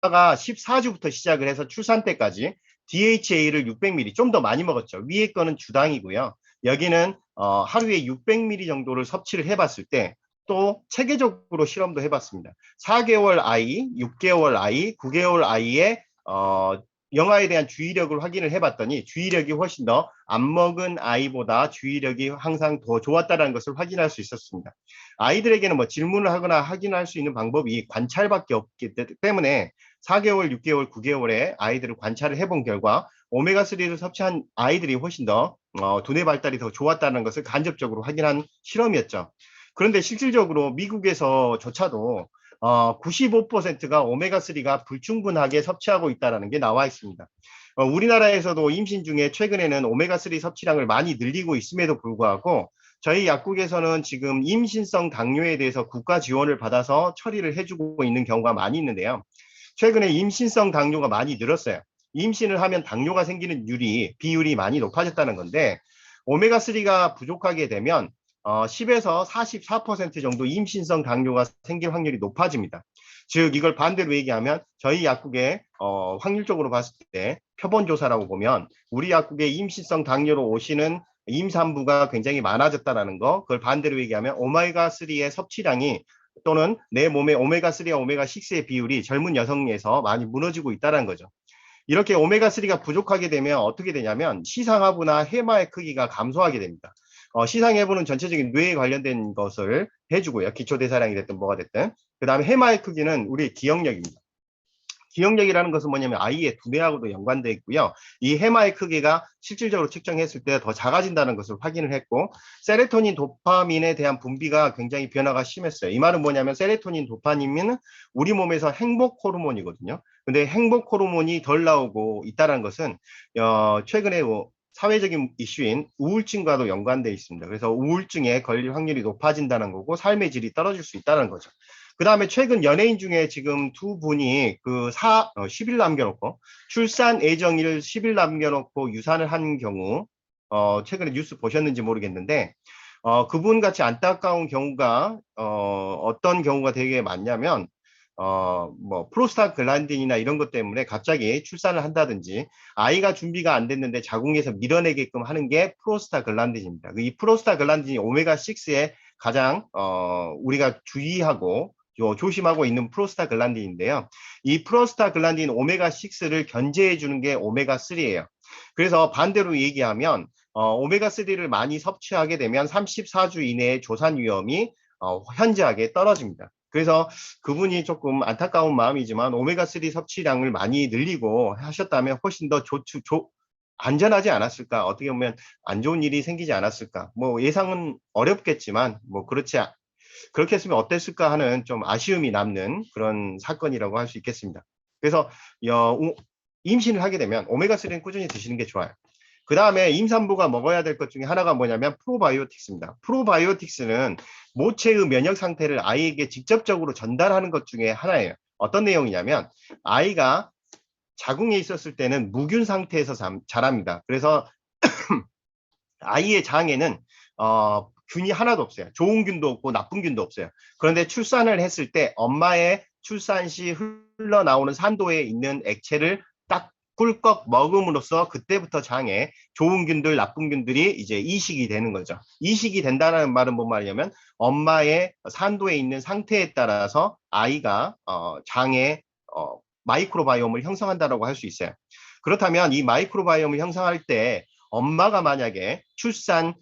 엄마가 14주부터 시작을 해서 출산 때까지 DHA를 600ml 좀 더 많이 먹었죠. 위에 거는 주당이고요. 여기는 하루에 600ml 정도를 섭취를 해봤을 때 또 체계적으로 실험도 해봤습니다. 4개월 아이, 6개월 아이, 9개월 아이의 영아에 대한 주의력을 확인을 해봤더니 주의력이 훨씬 더 안 먹은 아이보다 주의력이 항상 더 좋았다는 것을 확인할 수 있었습니다. 아이들에게는 뭐 질문을 하거나 확인할 수 있는 방법이 관찰밖에 없기 때문에 4개월, 6개월, 9개월에 아이들을 관찰을 해본 결과 오메가3를 섭취한 아이들이 훨씬 더 두뇌 발달이 더 좋았다는 것을 간접적으로 확인한 실험이었죠. 그런데 실질적으로 미국에서조차도 95%가 오메가3가 불충분하게 섭취하고 있다는 게 나와 있습니다. 우리나라에서도 임신 중에 최근에는 오메가3 섭취량을 많이 늘리고 있음에도 불구하고 저희 약국에서는 지금 임신성 당뇨에 대해서 국가 지원을 받아서 처리를 해주고 있는 경우가 많이 있는데요. 최근에 임신성 당뇨가 많이 늘었어요. 임신을 하면 당뇨가 생기는 비율이 많이 높아졌다는 건데 오메가3가 부족하게 되면 10에서 44% 정도 임신성 당뇨가 생길 확률이 높아집니다. 즉 이걸 반대로 얘기하면 저희 약국에 확률적으로 봤을 때 표본조사라고 보면 우리 약국에 임신성 당뇨로 오시는 임산부가 굉장히 많아졌다는 거, 그걸 반대로 얘기하면 오메가3의 섭취량이 또는 내 몸의 오메가3와 오메가6의 비율이 젊은 여성에서 많이 무너지고 있다는 거죠. 이렇게 오메가3가 부족하게 되면 어떻게 되냐면 시상하부나 해마의 크기가 감소하게 됩니다. 시상해부는 전체적인 뇌에 관련된 것을 해주고요. 기초대사량이 됐든 뭐가 됐든. 그 다음에 해마의 크기는 우리의 기억력입니다. 기억력이라는 것은 뭐냐면 아이의 두뇌하고도 연관되어 있고요. 이 해마의 크기가 실질적으로 측정했을 때 더 작아진다는 것을 확인을 했고 세로토닌, 도파민에 대한 분비가 굉장히 변화가 심했어요. 이 말은 뭐냐면 세로토닌, 도파민은 우리 몸에서 행복 호르몬이거든요. 근데 행복 호르몬이 덜 나오고 있다는 것은 최근에 사회적인 이슈인 우울증과도 연관되어 있습니다. 그래서 우울증에 걸릴 확률이 높아진다는 거고 삶의 질이 떨어질 수 있다는 거죠. 그 다음에 최근 연예인 중에 지금 두 분이 10일 남겨놓고 출산 예정일 10일 남겨놓고 유산을 한 경우 최근에 뉴스 보셨는지 모르겠는데 그분 같이 안타까운 경우가 어떤 경우가 되게 많냐면 뭐 프로스타글란딘이나 이런 것 때문에 갑자기 출산을 한다든지 아이가 준비가 안 됐는데 자궁에서 밀어내게끔 하는 게 프로스타글란딘입니다. 이 프로스타글란딘이 오메가6에 가장 우리가 주의하고 조심하고 있는 프로스타글란딘인데요. 이 프로스타글란딘 오메가6를 견제해 주는 게 오메가3예요. 그래서 반대로 얘기하면 오메가3를 많이 섭취하게 되면 34주 이내에 조산 위험이 현저하게 떨어집니다. 그래서 그분이 조금 안타까운 마음이지만 오메가3 섭취량을 많이 늘리고 하셨다면 훨씬 더 안전하지 않았을까? 어떻게 보면 안 좋은 일이 생기지 않았을까? 뭐 예상은 어렵겠지만 뭐 그렇게 했으면 어땠을까 하는 좀 아쉬움이 남는 그런 사건이라고 할 수 있겠습니다. 그래서 임신을 하게 되면 오메가3는 꾸준히 드시는 게 좋아요. 그 다음에 임산부가 먹어야 될 것 중에 하나가 뭐냐면 프로바이오틱스입니다. 프로바이오틱스는 모체의 면역 상태를 아이에게 직접적으로 전달하는 것 중에 하나예요. 어떤 내용이냐면 아이가 자궁에 있었을 때는 무균 상태에서 자랍니다. 그래서 아이의 장에는 균이 하나도 없어요. 좋은 균도 없고 나쁜 균도 없어요. 그런데 출산을 했을 때 엄마의 출산 시 흘러나오는 산도에 있는 액체를 딱 꿀꺽 먹음으로써 그때부터 장에 좋은 균들, 나쁜 균들이 이제 이식이 되는 거죠. 이식이 된다는 말은 뭔 말이냐면 엄마의 산도에 있는 상태에 따라서 아이가 장에 마이크로바이옴을 형성한다라고 할 수 있어요. 그렇다면 이 마이크로바이옴을 형성할 때 엄마가 만약에 출산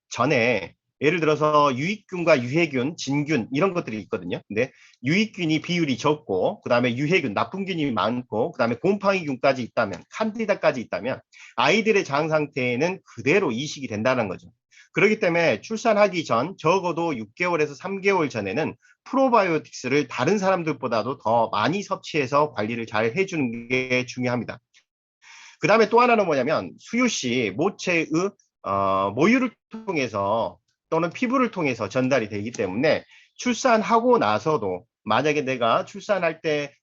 전에 예를 들어서 유익균과 유해균, 진균 이런 것들이 있거든요. 근데 유익균이 비율이 적고 그다음에 유해균, 나쁜 균이 많고 그다음에 곰팡이균까지 있다면 칸디다까지 있다면 아이들의 장 상태에는 그대로 이식이 된다는 거죠. 그렇기 때문에 출산하기 전 적어도 6개월에서 3개월 전에는 프로바이오틱스를 다른 사람들보다도 더 많이 섭취해서 관리를 잘 해주는 게 중요합니다. 그 다음에 또 하나는 뭐냐면 수유 시 모체의 모유를 통해서 또는 피부를 통해서 전달이 되기 때문에 출산하고 나서도 만약에 내가 출산할 때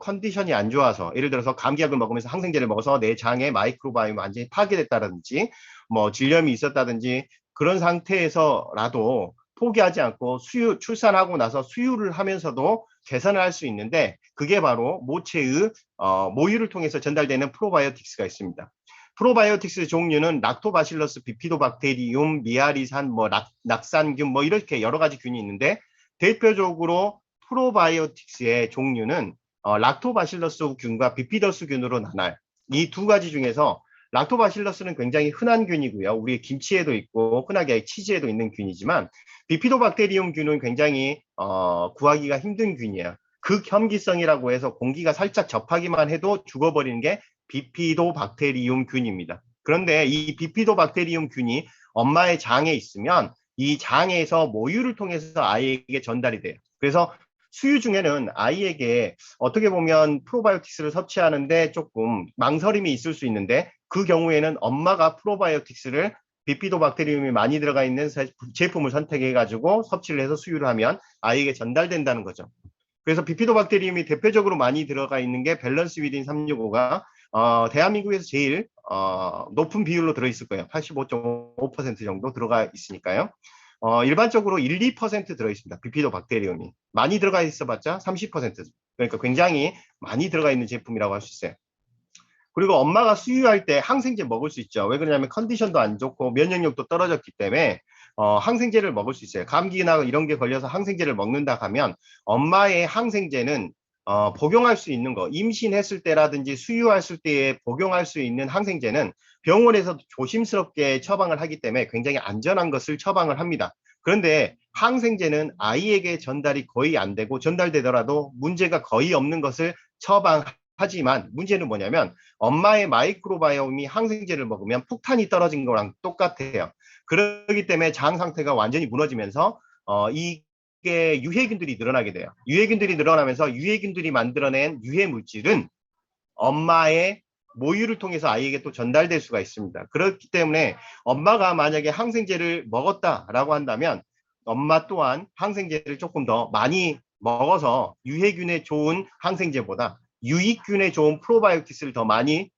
컨디션이 안 좋아서 예를 들어서 감기약을 먹으면서 항생제를 먹어서 내 장에 마이크로바이옴이 완전히 파괴됐다든지 뭐 질염이 있었다든지 그런 상태에서라도 포기하지 않고 출산하고 나서 수유를 하면서도 개선을 할 수 있는데 그게 바로 모체의 모유를 통해서 전달되는 프로바이오틱스가 있습니다. 프로바이오틱스 종류는 락토바실러스, 비피도박테리움, 미아리산, 낙산균 이렇게 여러 가지 균이 있는데 대표적으로 프로바이오틱스의 종류는 락토바실러스 균과 비피더스 균으로 나눠요. 이 두 가지 중에서 락토바실러스는 굉장히 흔한 균이고요. 우리 김치에도 있고 흔하게 치즈에도 있는 균이지만 비피도박테리움 균은 굉장히 구하기가 힘든 균이에요. 극혐기성이라고 해서 공기가 살짝 접하기만 해도 죽어버리는 게 비피도박테리움 균입니다. 그런데 이 비피도박테리움 균이 엄마의 장에 있으면 이 장에서 모유를 통해서 아이에게 전달이 돼요. 그래서 수유 중에는 아이에게 어떻게 보면 프로바이오틱스를 섭취하는데 조금 망설임이 있을 수 있는데 그 경우에는 엄마가 프로바이오틱스를 비피도박테리움이 많이 들어가 있는 제품을 선택해가지고 섭취를 해서 수유를 하면 아이에게 전달된다는 거죠. 그래서 비피도박테리움이 대표적으로 많이 들어가 있는 게 밸런스 위딘 365가 대한민국에서 제일 높은 비율로 들어있을 거예요. 85.5% 정도 들어가 있으니까요. 일반적으로 1, 2% 들어있습니다. 비피도박테리움이. 많이 들어가 있어봤자 30%. 그러니까 굉장히 많이 들어가 있는 제품이라고 할 수 있어요. 그리고 엄마가 수유할 때 항생제 먹을 수 있죠. 왜 그러냐면 컨디션도 안 좋고 면역력도 떨어졌기 때문에 항생제를 먹을 수 있어요. 감기나 이런 게 걸려서 항생제를 먹는다 하면 엄마의 항생제는 복용할 수 있는 거, 임신했을 때라든지 수유했을 때에 복용할 수 있는 항생제는 병원에서 조심스럽게 처방을 하기 때문에 굉장히 안전한 것을 처방을 합니다. 그런데 항생제는 아이에게 전달이 거의 안 되고 전달되더라도 문제가 거의 없는 것을 처방하지만 문제는 뭐냐면 엄마의 마이크로바이옴이 항생제를 먹으면 폭탄이 떨어진 거랑 똑같아요. 그렇기 때문에 장 상태가 완전히 무너지면서 이게 유해균들이 늘어나게 돼요. 유해균들이 늘어나면서 유해균들이 만들어낸 유해 물질은 엄마의 모유를 통해서 아이에게 또 전달될 수가 있습니다. 그렇기 때문에 엄마가 만약에 항생제를 먹었다라고 한다면 엄마 또한 항생제를 조금 더 많이 먹어서 유해균에 좋은 항생제보다 유익균에 좋은 프로바이오틱스를 더 많이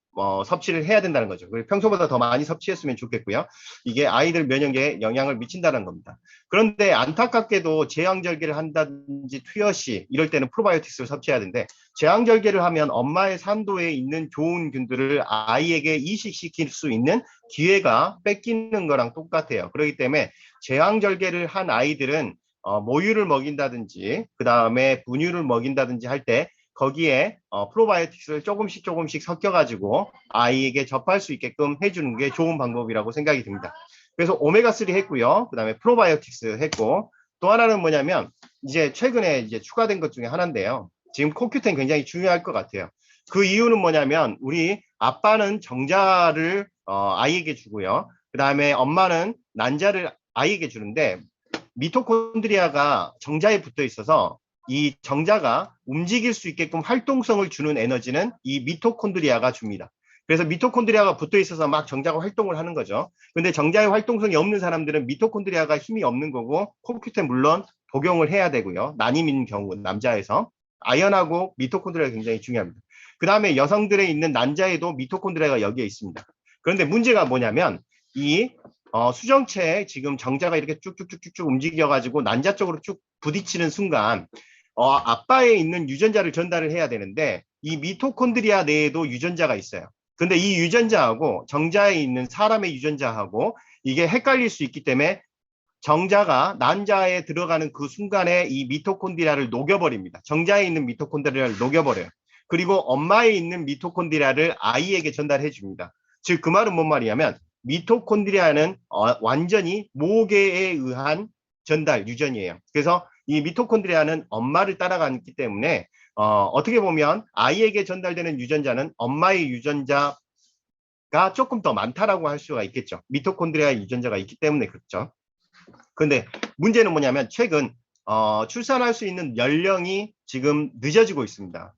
섭취를 해야 된다는 거죠. 평소보다 더 많이 섭취했으면 좋겠고요. 이게 아이들 면역에 영향을 미친다는 겁니다. 그런데 안타깝게도 제왕절개를 한다든지 투여시 이럴 때는 프로바이오틱스를 섭취해야 되는데 제왕절개를 하면 엄마의 산도에 있는 좋은 균들을 아이에게 이식시킬 수 있는 기회가 뺏기는 거랑 똑같아요. 그렇기 때문에 제왕절개를 한 아이들은 모유를 먹인다든지 그 다음에 분유를 먹인다든지 할 때 거기에 프로바이오틱스를 조금씩 섞여가지고 아이에게 접할 수 있게끔 해주는 게 좋은 방법이라고 생각이 듭니다. 그래서 오메가3 했고요. 그 다음에 프로바이오틱스 했고 또 하나는 뭐냐면 이제 최근에 이제 추가된 것 중에 하나인데요. 지금 코큐텐 굉장히 중요할 것 같아요. 그 이유는 뭐냐면 우리 아빠는 정자를 아이에게 주고요. 그 다음에 엄마는 난자를 아이에게 주는데 미토콘드리아가 정자에 붙어 있어서 이 정자가 움직일 수 있게끔 활동성을 주는 에너지는 이 미토콘드리아가 줍니다. 그래서 미토콘드리아가 붙어 있어서 막 정자가 활동을 하는 거죠. 근데 정자의 활동성이 없는 사람들은 미토콘드리아가 힘이 없는 거고 코큐텐 물론 복용을 해야 되고요. 난임인 경우 남자에서 아연하고 미토콘드리아가 굉장히 중요합니다. 그 다음에 여성들에 있는 난자에도 미토콘드리아가 여기에 있습니다. 그런데 문제가 뭐냐면 이 수정체에 지금 정자가 이렇게 쭉쭉쭉쭉 움직여가지고 난자 쪽으로 쭉 부딪히는 순간 아빠에 있는 유전자를 전달을 해야 되는데 이 미토콘드리아 내에도 유전자가 있어요. 근데 이 유전자하고 정자에 있는 사람의 유전자하고 이게 헷갈릴 수 있기 때문에 정자가 난자에 들어가는 그 순간에 이 미토콘드리아를 녹여버립니다. 정자에 있는 미토콘드리아를 녹여버려요. 그리고 엄마에 있는 미토콘드리아를 아이에게 전달해 줍니다. 즉 그 말은 뭔 말이냐면 미토콘드리아는 완전히 모계에 의한 전달 유전이에요. 그래서 이 미토콘드리아는 엄마를 따라가기 때문에 어떻게 보면 아이에게 전달되는 유전자는 엄마의 유전자가 조금 더 많다라고 할 수가 있겠죠. 미토콘드리아 유전자가 있기 때문에 그렇죠. 그런데 문제는 뭐냐면 최근 출산할 수 있는 연령이 지금 늦어지고 있습니다.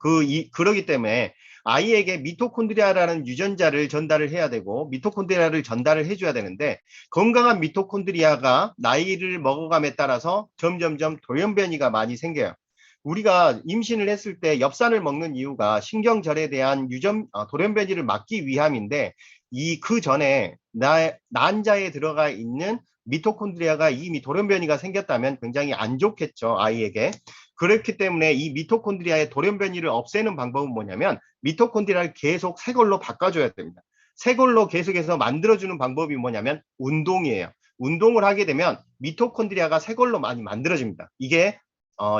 그러기 때문에 아이에게 미토콘드리아라는 유전자를 전달을 해야 되고 미토콘드리아를 전달을 해줘야 되는데 건강한 미토콘드리아가 나이를 먹어감에 따라서 점점점 돌연변이가 많이 생겨요. 우리가 임신을 했을 때 엽산을 먹는 이유가 신경절에 대한 돌연변이를 막기 위함인데 그 전에 난자에 들어가 있는 미토콘드리아가 이미 돌연변이가 생겼다면 굉장히 안 좋겠죠, 아이에게. 그렇기 때문에 이 미토콘드리아의 돌연변이를 없애는 방법은 뭐냐면 미토콘드리아를 계속 새 걸로 바꿔줘야 됩니다. 새 걸로 계속해서 만들어주는 방법이 뭐냐면 운동이에요. 운동을 하게 되면 미토콘드리아가 새 걸로 많이 만들어집니다. 이게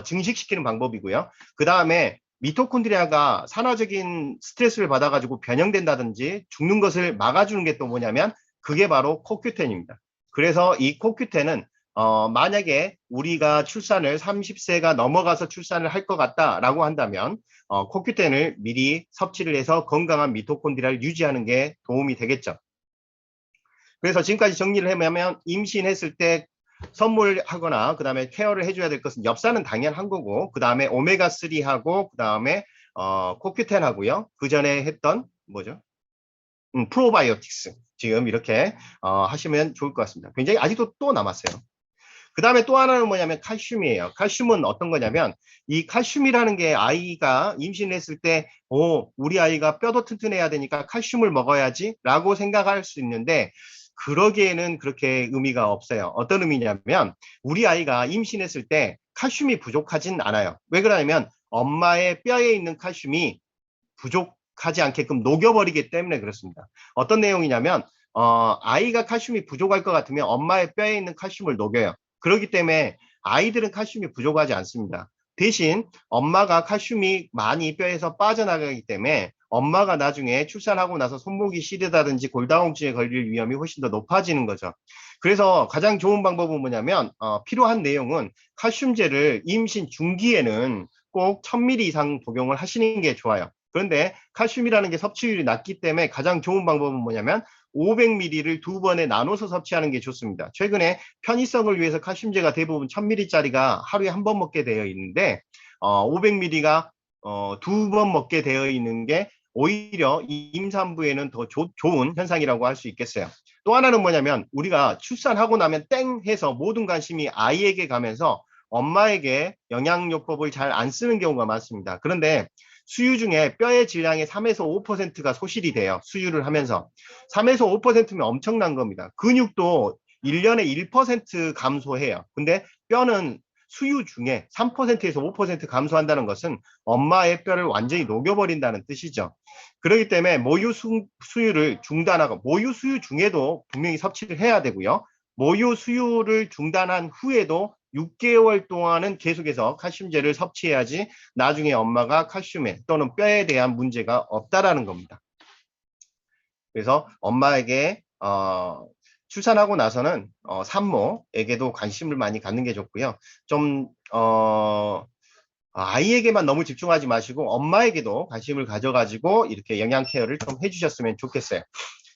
증식시키는 방법이고요. 그 다음에 미토콘드리아가 산화적인 스트레스를 받아가지고 변형된다든지 죽는 것을 막아주는 게 또 뭐냐면 그게 바로 코큐텐입니다. 그래서 이 코큐텐은 만약에 우리가 출산을 30세가 넘어가서 출산을 할 것 같다라고 한다면 코큐텐을 미리 섭취를 해서 건강한 미토콘드리아를 유지하는 게 도움이 되겠죠. 그래서 지금까지 정리를 하면 임신했을 때 선물하거나 그 다음에 케어를 해줘야 될 것은 엽산은 당연한 거고 그 다음에 오메가3하고 그 다음에 코큐텐 하고요. 그 전에 했던 뭐죠? 프로바이오틱스 지금 이렇게 하시면 좋을 것 같습니다. 굉장히 아직도 또 남았어요. 그 다음에 또 하나는 뭐냐면 칼슘이에요. 칼슘은 어떤 거냐면 이 칼슘이라는 게 아이가 임신했을 때 우리 아이가 뼈도 튼튼해야 되니까 칼슘을 먹어야지 라고 생각할 수 있는데 그러기에는 그렇게 의미가 없어요. 어떤 의미냐면 우리 아이가 임신했을 때 칼슘이 부족하진 않아요. 왜 그러냐면 엄마의 뼈에 있는 칼슘이 부족하지 않게끔 녹여버리기 때문에 그렇습니다. 어떤 내용이냐면 아이가 칼슘이 부족할 것 같으면 엄마의 뼈에 있는 칼슘을 녹여요. 그렇기 때문에 아이들은 칼슘이 부족하지 않습니다. 대신 엄마가 칼슘이 많이 뼈에서 빠져나가기 때문에 엄마가 나중에 출산하고 나서 손목이 시리다든지 골다공증에 걸릴 위험이 훨씬 더 높아지는 거죠. 그래서 가장 좋은 방법은 뭐냐면 필요한 내용은 칼슘제를 임신 중기에는 꼭 1000ml 이상 복용을 하시는 게 좋아요. 그런데 칼슘이라는 게 섭취율이 낮기 때문에 가장 좋은 방법은 뭐냐면 500ml를 두 번에 나눠서 섭취하는 게 좋습니다. 최근에 편의성을 위해서 칼슘제가 대부분 1000ml짜리가 하루에 한 번 먹게 되어 있는데 500ml가 두 번 먹게 되어 있는 게 오히려 임산부에는 더 좋은 현상이라고 할 수 있겠어요. 또 하나는 뭐냐면 우리가 출산하고 나면 땡 해서 모든 관심이 아이에게 가면서 엄마에게 영양요법을 잘 안 쓰는 경우가 많습니다. 그런데 수유 중에 뼈의 질량의 3에서 5%가 소실이 돼요. 수유를 하면서. 3에서 5%면 엄청난 겁니다. 근육도 1년에 1% 감소해요. 근데 뼈는 수유 중에 3%에서 5% 감소한다는 것은 엄마의 뼈를 완전히 녹여버린다는 뜻이죠. 그렇기 때문에 모유 수유를 중단하고 모유 수유 중에도 분명히 섭취를 해야 되고요. 모유 수유를 중단한 후에도 6개월 동안은 계속해서 칼슘제를 섭취해야지 나중에 엄마가 칼슘에 또는 뼈에 대한 문제가 없다라는 겁니다. 그래서 엄마에게 출산하고 나서는 산모에게도 관심을 많이 갖는 게 좋고요. 좀 아이에게만 너무 집중하지 마시고 엄마에게도 관심을 가져가지고 이렇게 영양 케어를 좀 해주셨으면 좋겠어요.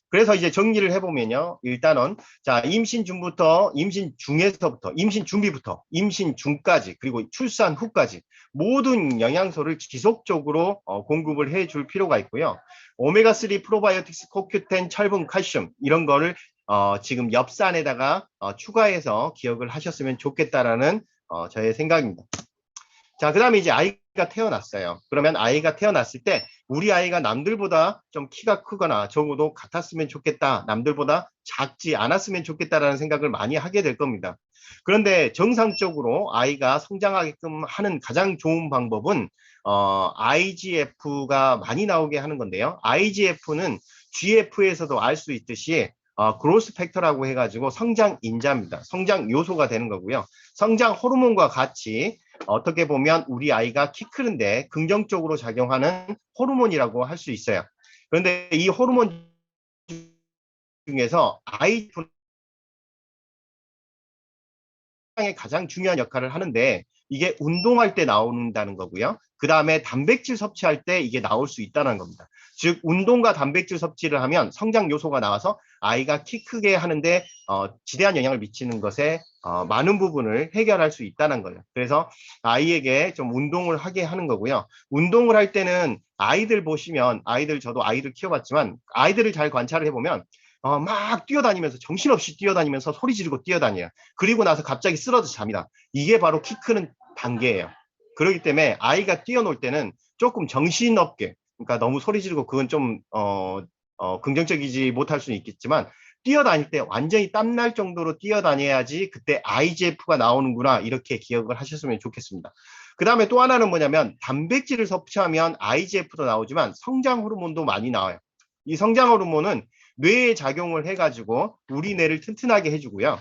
그래서 이제 정리를 해보면요. 일단은 자 임신 중부터 임신 중에서부터 임신 준비부터 임신 중까지 그리고 출산 후까지 모든 영양소를 지속적으로 공급을 해줄 필요가 있고요. 오메가3 프로바이오틱스 코큐텐 철분 칼슘 이런 거를 지금 엽산에다가 추가해서 기억을 하셨으면 좋겠다라는 저의 생각입니다. 자, 그 다음에 이제 아이가 태어났어요. 그러면 아이가 태어났을 때 우리 아이가 남들보다 좀 키가 크거나 적어도 같았으면 좋겠다. 남들보다 작지 않았으면 좋겠다라는 생각을 많이 하게 될 겁니다. 그런데 정상적으로 아이가 성장하게끔 하는 가장 좋은 방법은 IGF가 많이 나오게 하는 건데요. IGF는 GF에서도 알 수 있듯이 그로스 팩터라고 해가지고 성장 인자입니다. 성장 요소가 되는 거고요. 성장 호르몬과 같이 어떻게 보면 우리 아이가 키 크는데 긍정적으로 작용하는 호르몬이라고 할 수 있어요. 그런데 이 호르몬 중에서 IGF의 가장 중요한 역할을 하는데 이게 운동할 때 나온다는 거고요. 그 다음에 단백질 섭취할 때 이게 나올 수 있다는 겁니다. 즉 운동과 단백질 섭취를 하면 성장 요소가 나와서 아이가 키 크게 하는데 지대한 영향을 미치는 것에 많은 부분을 해결할 수 있다는 거예요. 그래서 아이에게 좀 운동을 하게 하는 거고요. 운동을 할 때는 아이들 보시면 저도 아이들 키워봤지만 아이들을 잘 관찰을 해보면 막 뛰어다니면서 정신없이 뛰어다니면서 소리 지르고 뛰어다녀요. 그리고 나서 갑자기 쓰러져 잡니다. 이게 바로 키 크는 단계예요. 그렇기 때문에 아이가 뛰어놀 때는 조금 정신없게 그러니까 너무 소리 지르고 그건 좀 긍정적이지 못할 수는 있겠지만 뛰어다닐 때 완전히 땀날 정도로 뛰어다녀야지 그때 IGF가 나오는구나 이렇게 기억을 하셨으면 좋겠습니다. 그 다음에 또 하나는 뭐냐면 단백질을 섭취하면 IGF도 나오지만 성장 호르몬도 많이 나와요. 이 성장 호르몬은 뇌에 작용을 해가지고 우리 뇌를 튼튼하게 해주고요.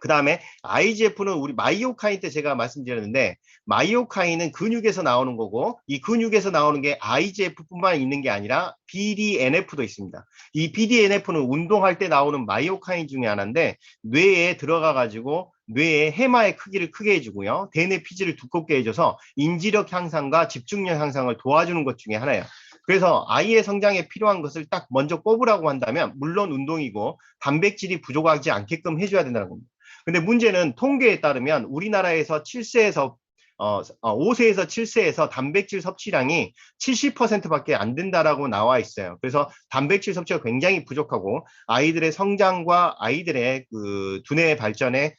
그 다음에 IGF는 우리 마이오카인 때 제가 말씀드렸는데 마이오카인은 근육에서 나오는 거고 이 근육에서 나오는 게 IGF뿐만 있는 게 아니라 BDNF도 있습니다. 이 BDNF는 운동할 때 나오는 마이오카인 중에 하나인데 뇌에 들어가 가지고 뇌의 해마의 크기를 크게 해주고요. 대뇌 피지를 두껍게 해줘서 인지력 향상과 집중력 향상을 도와주는 것 중에 하나예요. 그래서 아이의 성장에 필요한 것을 딱 먼저 뽑으라고 한다면 물론 운동이고 단백질이 부족하지 않게끔 해줘야 된다는 겁니다. 근데 문제는 통계에 따르면 우리나라에서 5세에서 7세에서 단백질 섭취량이 70%밖에 안 된다라고 나와 있어요. 그래서 단백질 섭취가 굉장히 부족하고 아이들의 성장과 아이들의 그 두뇌 발전에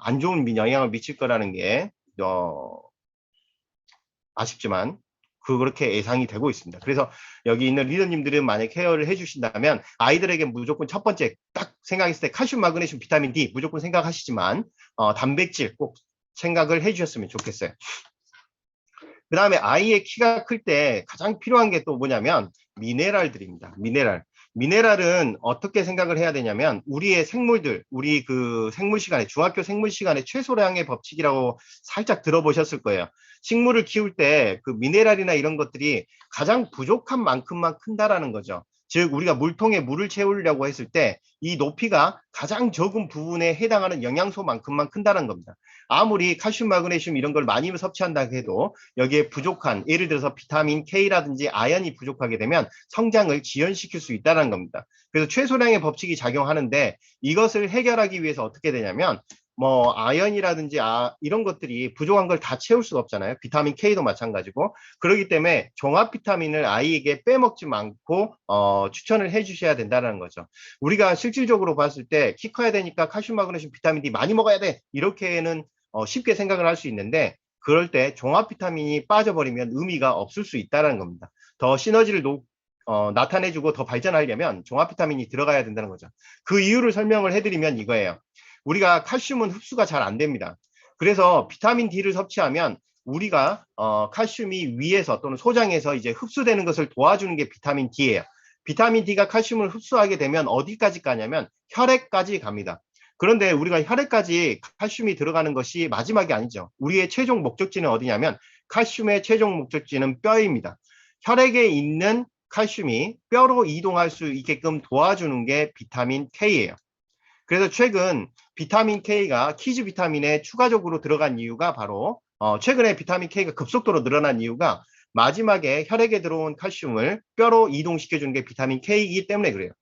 안 좋은 영향을 미칠 거라는 게 아쉽지만 그렇게 예상이 되고 있습니다. 그래서 여기 있는 리더님들은 만약 케어를 해주신다면 아이들에게 무조건 첫 번째 딱 생각했을 때 칼슘, 마그네슘, 비타민 D 무조건 생각하시지만 단백질 꼭 생각을 해주셨으면 좋겠어요. 그 다음에 아이의 키가 클 때 가장 필요한 게 또 뭐냐면 미네랄들입니다. 미네랄은 어떻게 생각을 해야 되냐면 우리의 생물들, 우리 그 생물 시간에 중학교 생물 시간에 최소량의 법칙이라고 살짝 들어보셨을 거예요. 식물을 키울 때 그 미네랄이나 이런 것들이 가장 부족한 만큼만 큰다라는 거죠. 즉 우리가 물통에 물을 채우려고 했을 때 이 높이가 가장 적은 부분에 해당하는 영양소만큼만 큰다는 겁니다. 아무리 칼슘, 마그네슘 이런 걸 많이 섭취한다 해도 여기에 부족한 예를 들어서 비타민 K라든지 아연이 부족하게 되면 성장을 지연시킬 수 있다는 겁니다. 그래서 최소량의 법칙이 작용하는데 이것을 해결하기 위해서 어떻게 되냐면 뭐 아연이라든지 이런 것들이 부족한 걸 다 채울 수가 없잖아요. 비타민 K도 마찬가지고 그렇기 때문에 종합 비타민을 아이에게 빼먹지 않고 추천을 해주셔야 된다는 거죠. 우리가 실질적으로 봤을 때 키 커야 되니까 칼슘, 마그네슘, 비타민 D 많이 먹어야 돼 이렇게는 쉽게 생각을 할 수 있는데 그럴 때 종합 비타민이 빠져버리면 의미가 없을 수 있다는 겁니다. 더 시너지를 나타내주고 더 발전하려면 종합 비타민이 들어가야 된다는 거죠. 그 이유를 설명을 해드리면 이거예요. 우리가 칼슘은 흡수가 잘 안 됩니다. 그래서 비타민 D를 섭취하면 우리가 칼슘이 위에서 또는 소장에서 이제 흡수되는 것을 도와주는 게 비타민 D예요. 비타민 D가 칼슘을 흡수하게 되면 어디까지 가냐면 혈액까지 갑니다. 그런데 우리가 혈액까지 칼슘이 들어가는 것이 마지막이 아니죠. 우리의 최종 목적지는 어디냐면 칼슘의 최종 목적지는 뼈입니다. 혈액에 있는 칼슘이 뼈로 이동할 수 있게끔 도와주는 게 비타민 K예요. 그래서 최근 비타민 K가 키즈 비타민에 추가적으로 들어간 이유가 바로 최근에 비타민 K가 급속도로 늘어난 이유가 마지막에 혈액에 들어온 칼슘을 뼈로 이동시켜주는 게 비타민 K이기 때문에 그래요.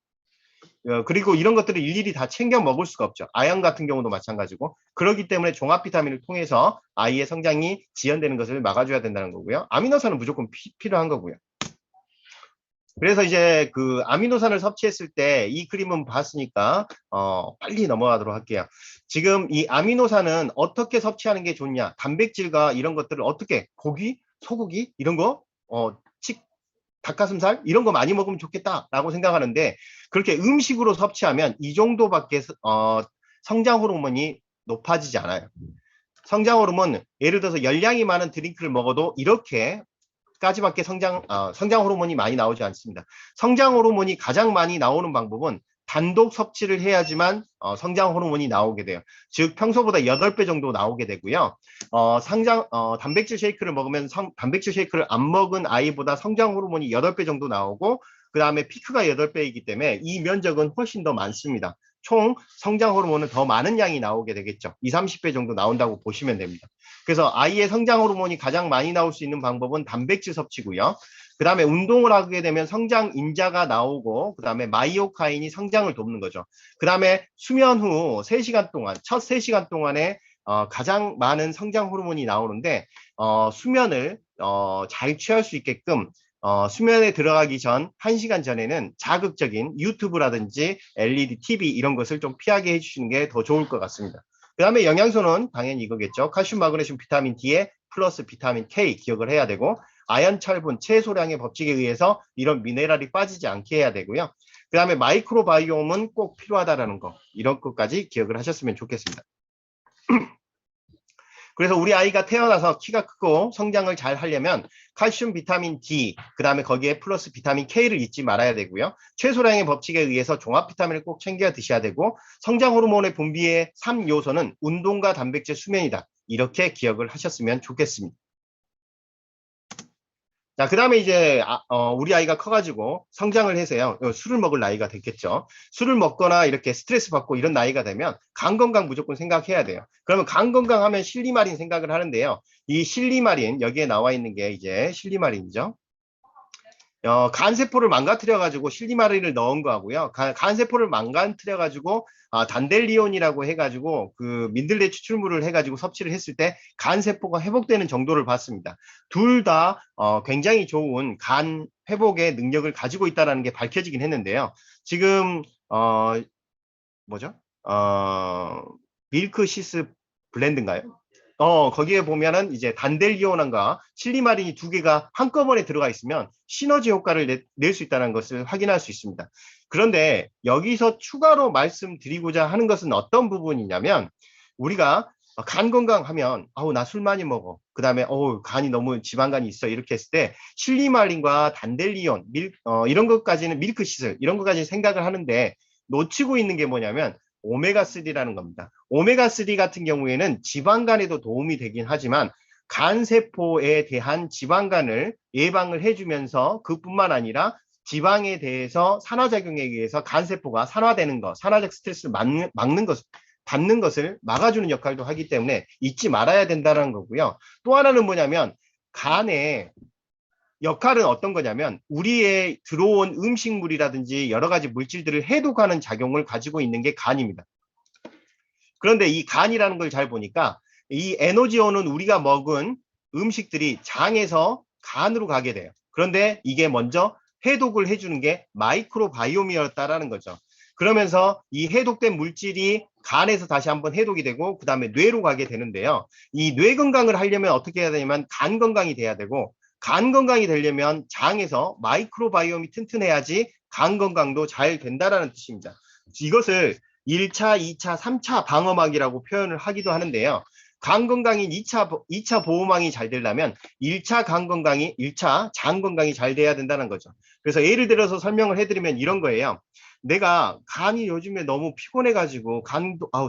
그리고 이런 것들을 일일이 다 챙겨 먹을 수가 없죠. 아연 같은 경우도 마찬가지고 그렇기 때문에 종합 비타민을 통해서 아이의 성장이 지연되는 것을 막아줘야 된다는 거고요. 아미노산은 무조건 필요한 거고요. 그래서 이제 그 아미노산을 섭취했을 때 이 그림은 봤으니까 빨리 넘어가도록 할게요. 지금 이 아미노산은 어떻게 섭취하는 게 좋냐? 단백질과 이런 것들을 어떻게 고기, 소고기 이런 거 닭가슴살 이런 거 많이 먹으면 좋겠다라고 생각하는데 그렇게 음식으로 섭취하면 이 정도밖에 성장 호르몬이 높아지지 않아요. 성장 호르몬 예를 들어서 열량이 많은 드링크를 먹어도 이렇게 까지밖에 성장 호르몬이 많이 나오지 않습니다. 성장 호르몬이 가장 많이 나오는 방법은 단독 섭취를 해야지만 성장 호르몬이 나오게 돼요. 즉 평소보다 8배 정도 나오게 되고요. 단백질 쉐이크를 먹으면 단백질 쉐이크를 안 먹은 아이보다 성장 호르몬이 8배 정도 나오고 그 다음에 피크가 8배이기 때문에 이 면적은 훨씬 더 많습니다. 총 성장 호르몬은 더 많은 양이 나오게 되겠죠. 20, 30배 정도 나온다고 보시면 됩니다. 그래서 아이의 성장 호르몬이 가장 많이 나올 수 있는 방법은 단백질 섭취고요. 그 다음에 운동을 하게 되면 성장 인자가 나오고 그 다음에 마이오카인이 성장을 돕는 거죠. 그 다음에 수면 후 3시간 동안 첫 3시간 동안에 가장 많은 성장 호르몬이 나오는데 수면을 잘 취할 수 있게끔 수면에 들어가기 전 1시간 전에는 자극적인 유튜브라든지 LED, TV 이런 것을 좀 피하게 해주시는 게 더 좋을 것 같습니다. 그 다음에 영양소는 당연히 이거겠죠. 칼슘, 마그네슘, 비타민 D에 플러스 비타민 K 기억을 해야 되고 아연, 철분, 최소량의 법칙에 의해서 이런 미네랄이 빠지지 않게 해야 되고요. 그 다음에 마이크로바이옴은 꼭 필요하다라는 거 이런 것까지 기억을 하셨으면 좋겠습니다. 그래서 우리 아이가 태어나서 키가 크고 성장을 잘 하려면 칼슘, 비타민 D, 그 다음에 거기에 플러스 비타민 K를 잊지 말아야 되고요. 최소량의 법칙에 의해서 종합 비타민을 꼭 챙겨 드셔야 되고, 성장 호르몬의 분비의 3요소는 운동과 단백질, 수면이다. 이렇게 기억을 하셨으면 좋겠습니다. 자, 그 다음에 이제 우리 아이가 커가지고 성장을 해서요, 술을 먹을 나이가 됐겠죠. 술을 먹거나 이렇게 스트레스 받고 이런 나이가 되면 간 건강 무조건 생각해야 돼요. 그러면 간 건강 하면 실리마린 생각을 하는데요. 이 실리마린, 여기에 나와 있는 게 이제 실리마린이죠. 간세포를 망가뜨려가지고 실리마린을 넣은 거하고요. 간세포를 망가뜨려가지고 단델리온이라고 해가지고 그 민들레 추출물을 해가지고 섭취를 했을 때 간세포가 회복되는 정도를 봤습니다. 둘 다 굉장히 좋은 간 회복의 능력을 가지고 있다는 게 밝혀지긴 했는데요. 지금 뭐죠? 밀크시스 블렌드인가요? 거기에 보면은 이제 단델리온과 실리마린이 두 개가 한꺼번에 들어가 있으면 시너지 효과를 낼 수 있다는 것을 확인할 수 있습니다. 그런데 여기서 추가로 말씀드리고자 하는 것은 어떤 부분이냐면, 우리가 간 건강하면 나 술 많이 먹어, 그 다음에 간이 너무 지방간이 있어, 이렇게 했을 때 실리마린과 단델리온, 이런 것까지는 밀크시슬 이런 것까지 생각을 하는데, 놓치고 있는 게 뭐냐면 오메가3라는 겁니다. 오메가3 같은 경우에는 지방간에도 도움이 되긴 하지만 간세포에 대한 지방간을 예방을 해주면서 그뿐만 아니라 지방에 대해서 산화작용에 의해서 간세포가 산화되는 것, 산화적 스트레스를 받는 것을 막아주는 역할도 하기 때문에 잊지 말아야 된다는 거고요. 또 하나는 뭐냐면, 간의 역할은 어떤 거냐면 우리의 들어온 음식물이라든지 여러 가지 물질들을 해독하는 작용을 가지고 있는 게 간입니다. 그런데 이 간이라는 걸 잘 보니까 이 에너지원은 우리가 먹은 음식들이 장에서 간으로 가게 돼요. 그런데 이게 먼저 해독을 해주는 게 마이크로바이옴이었다라는 거죠. 그러면서 이 해독된 물질이 간에서 다시 한번 해독이 되고 그 다음에 뇌로 가게 되는데요. 이 뇌 건강을 하려면 어떻게 해야 되냐면 간 건강이 돼야 되고, 간 건강이 되려면 장에서 마이크로바이옴이 튼튼해야지 간 건강도 잘 된다라는 뜻입니다. 이것을 1차, 2차, 3차 방어막이라고 표현을 하기도 하는데요. 간 건강인 2차 보호막이 잘 되려면 1차 장 건강이 잘 돼야 된다는 거죠. 그래서 예를 들어서 설명을 해드리면 이런 거예요. 내가 간이 요즘에 너무 피곤해가지고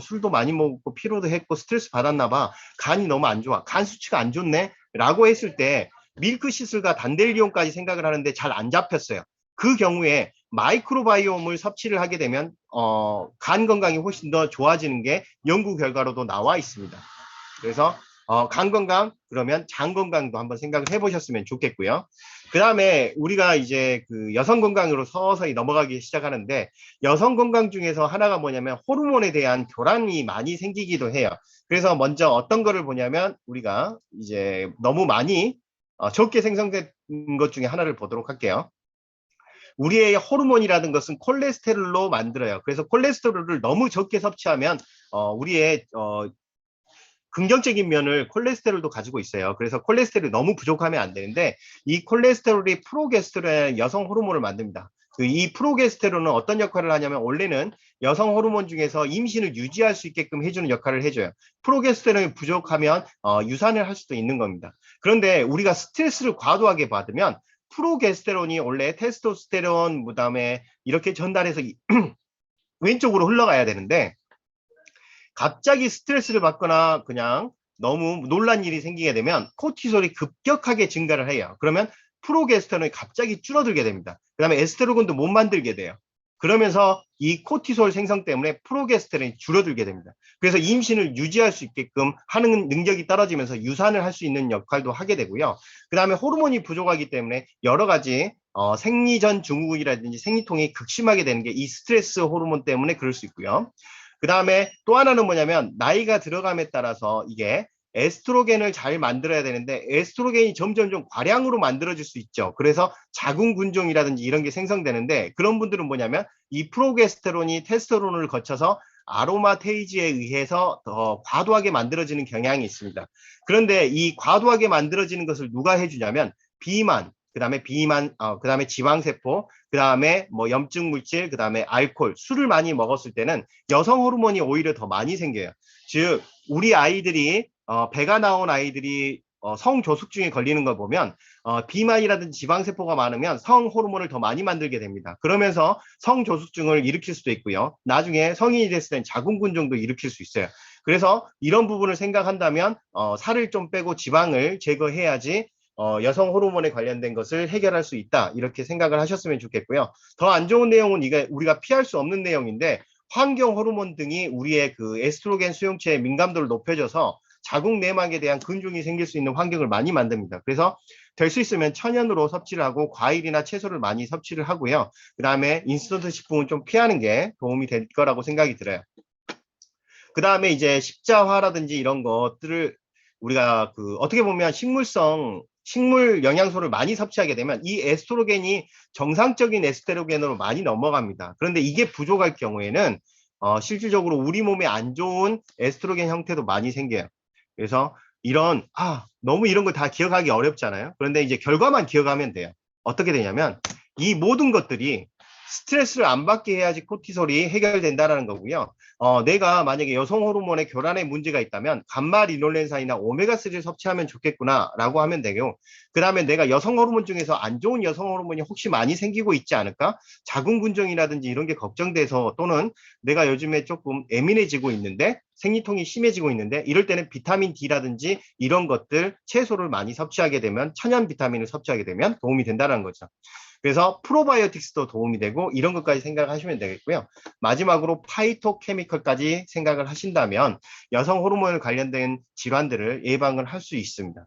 술도 많이 먹고 피로도 했고 스트레스 받았나 봐. 간이 너무 안 좋아. 간 수치가 안 좋네. 라고 했을 때 밀크시슬과 단델리온까지 생각을 하는데 잘 안 잡혔어요. 그 경우에 마이크로바이옴을 섭취를 하게 되면 간 건강이 훨씬 더 좋아지는 게 연구 결과로도 나와 있습니다. 그래서 간 건강, 그러면 장 건강도 한번 생각을 해보셨으면 좋겠고요. 그 다음에 우리가 이제 그 여성 건강으로 서서히 넘어가기 시작하는데, 여성 건강 중에서 하나가 뭐냐면 호르몬에 대한 교란이 많이 생기기도 해요. 그래서 먼저 어떤 거를 보냐면 우리가 이제 너무 많이 적게 생성된 것 중에 하나를 보도록 할게요. 우리의 호르몬이라는 것은 콜레스테롤로 만들어요. 그래서 콜레스테롤을 너무 적게 섭취하면 우리의 긍정적인 면을 콜레스테롤도 가지고 있어요. 그래서 콜레스테롤이 너무 부족하면 안 되는데, 이 콜레스테롤이 프로게스테롤이라는 여성 호르몬을 만듭니다. 이 프로게스테롤은 어떤 역할을 하냐면, 원래는 여성 호르몬 중에서 임신을 유지할 수 있게끔 해주는 역할을 해줘요. 프로게스테롤이 부족하면 유산을 할 수도 있는 겁니다. 그런데 우리가 스트레스를 과도하게 받으면 프로게스테론이 원래 테스토스테론 그다음에 이렇게 전달해서 왼쪽으로 흘러가야 되는데, 갑자기 스트레스를 받거나 그냥 너무 놀란 일이 생기게 되면 코티솔이 급격하게 증가를 해요. 그러면 프로게스테론이 갑자기 줄어들게 됩니다. 그 다음에 에스테로겐도 못 만들게 돼요. 그러면서 이 코티솔 생성 때문에 프로게스테론이 줄어들게 됩니다. 그래서 임신을 유지할 수 있게끔 하는 능력이 떨어지면서 유산을 할 수 있는 역할도 하게 되고요. 그 다음에 호르몬이 부족하기 때문에 여러 가지 생리전 증후군이라든지 생리통이 극심하게 되는 게 이 스트레스 호르몬 때문에 그럴 수 있고요. 그 다음에 또 하나는 뭐냐면, 나이가 들어감에 따라서 이게 에스트로겐을 잘 만들어야 되는데 에스트로겐이 점점 좀 과량으로 만들어질 수 있죠. 그래서 자궁근종이라든지 이런 게 생성되는데, 그런 분들은 뭐냐면 이 프로게스테론이 테스토스테론을 거쳐서 아로마테이지에 의해서 더 과도하게 만들어지는 경향이 있습니다. 그런데 이 과도하게 만들어지는 것을 누가 해주냐면 비만, 그 다음에 지방세포, 그 다음에 뭐 염증 물질, 그 다음에 알코올, 술을 많이 먹었을 때는 여성 호르몬이 오히려 더 많이 생겨요. 즉, 우리 아이들이 배가 나온 아이들이 성조숙증에 걸리는 걸 보면 비만이라든지 지방세포가 많으면 성호르몬을 더 많이 만들게 됩니다. 그러면서 성조숙증을 일으킬 수도 있고요. 나중에 성인이 됐을 땐 자궁근종도 일으킬 수 있어요. 그래서 이런 부분을 생각한다면 살을 좀 빼고 지방을 제거해야지 여성 호르몬에 관련된 것을 해결할 수 있다. 이렇게 생각을 하셨으면 좋겠고요. 더 안 좋은 내용은 이게 우리가 피할 수 없는 내용인데 환경 호르몬 등이 우리의 그 에스트로겐 수용체의 민감도를 높여줘서 자궁 내막에 대한 근종이 생길 수 있는 환경을 많이 만듭니다. 그래서 될 수 있으면 천연으로 섭취를 하고 과일이나 채소를 많이 섭취를 하고요. 그 다음에 인스턴트 식품은 좀 피하는 게 도움이 될 거라고 생각이 들어요. 그 다음에 이제 십자화라든지 이런 것들을 우리가 어떻게 보면 식물 영양소를 많이 섭취하게 되면 이 에스트로겐이 정상적인 에스트로겐으로 많이 넘어갑니다. 그런데 이게 부족할 경우에는 실질적으로 우리 몸에 안 좋은 에스트로겐 형태도 많이 생겨요. 그래서 너무 이런 거 다 기억하기 어렵잖아요. 그런데 이제 결과만 기억하면 돼요. 어떻게 되냐면 이 모든 것들이 스트레스를 안 받게 해야지 코티솔이 해결된다는 거고요. 내가 만약에 여성 호르몬의 교란에 문제가 있다면 감마 리놀렌산이나 오메가3를 섭취하면 좋겠구나라고 하면 되고, 그 다음에 내가 여성 호르몬 중에서 안 좋은 여성 호르몬이 혹시 많이 생기고 있지 않을까? 자궁근종이라든지 이런 게 걱정돼서, 또는 내가 요즘에 조금 예민해지고 있는데 생리통이 심해지고 있는데 이럴 때는 비타민 D라든지 이런 것들 채소를 많이 섭취하게 되면, 천연 비타민을 섭취하게 되면 도움이 된다는 거죠. 그래서 프로바이오틱스도 도움이 되고 이런 것까지 생각하시면 되겠고요. 마지막으로 파이토케미컬까지 생각을 하신다면 여성 호르몬 관련된 질환들을 예방을 할 수 있습니다.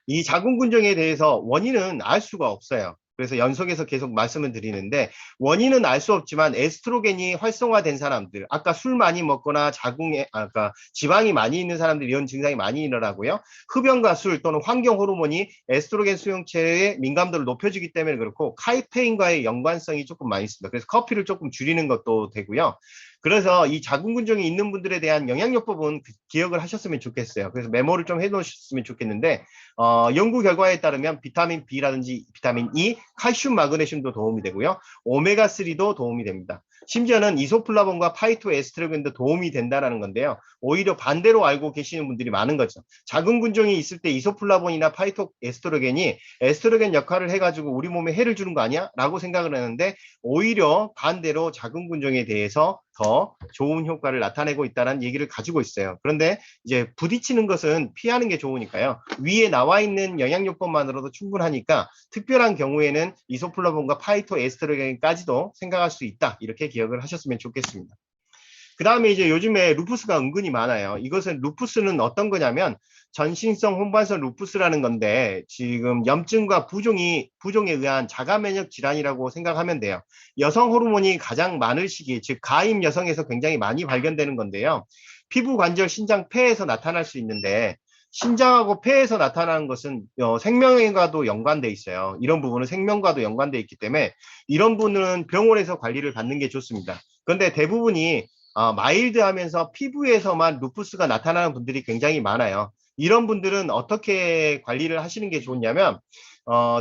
이 자궁근종에 대해서 원인은 알 수가 없어요. 그래서 연속해서 계속 말씀을 드리는데, 원인은 알 수 없지만 에스트로겐이 활성화된 사람들, 아까 술 많이 먹거나 아까 지방이 많이 있는 사람들, 이런 증상이 많이 일어나고요. 흡연과 술 또는 환경 호르몬이 에스트로겐 수용체의 민감도를 높여주기 때문에 그렇고, 카이페인과의 연관성이 조금 많이 있습니다. 그래서 커피를 조금 줄이는 것도 되고요. 그래서 이 자궁근종이 있는 분들에 대한 영양요법은 기억을 하셨으면 좋겠어요. 그래서 메모를 좀 해놓으셨으면 좋겠는데, 연구 결과에 따르면 비타민 B라든지 비타민 E, 칼슘, 마그네슘도 도움이 되고요. 오메가3도 도움이 됩니다. 심지어는 이소플라본과 파이토에스트로겐도 도움이 된다는 건데요. 오히려 반대로 알고 계시는 분들이 많은 거죠. 자궁근종이 있을 때 이소플라본이나 파이토에스트로겐이 에스트로겐 역할을 해가지고 우리 몸에 해를 주는 거 아니야? 라고 생각을 하는데, 오히려 반대로 자궁근종에 대해서 더 좋은 효과를 나타내고 있다는 얘기를 가지고 있어요. 그런데 이제 부딪히는 것은 피하는 게 좋으니까요. 위에 나와 있는 영양요법만으로도 충분하니까 특별한 경우에는 이소플라본과 파이토에스트로겐까지도 생각할 수 있다. 이렇게 기억을 하셨으면 좋겠습니다. 그 다음에 이제 요즘에 루푸스가 은근히 많아요. 이것은 루푸스는 어떤 거냐면 전신성 혼반성 루푸스라는 건데, 지금 염증과 부종에 의한 자가 면역 질환이라고 생각하면 돼요. 여성 호르몬이 가장 많을 시기, 즉 가임 여성에서 굉장히 많이 발견되는 건데요. 피부 관절, 신장, 폐에서 나타날 수 있는데, 신장하고 폐에서 나타나는 것은 생명과도 연관돼 있어요. 이런 부분은 생명과도 연관돼 있기 때문에 이런 분은 병원에서 관리를 받는 게 좋습니다. 그런데 대부분이 마일드하면서 피부에서만 루푸스가 나타나는 분들이 굉장히 많아요. 이런 분들은 어떻게 관리를 하시는 게 좋냐면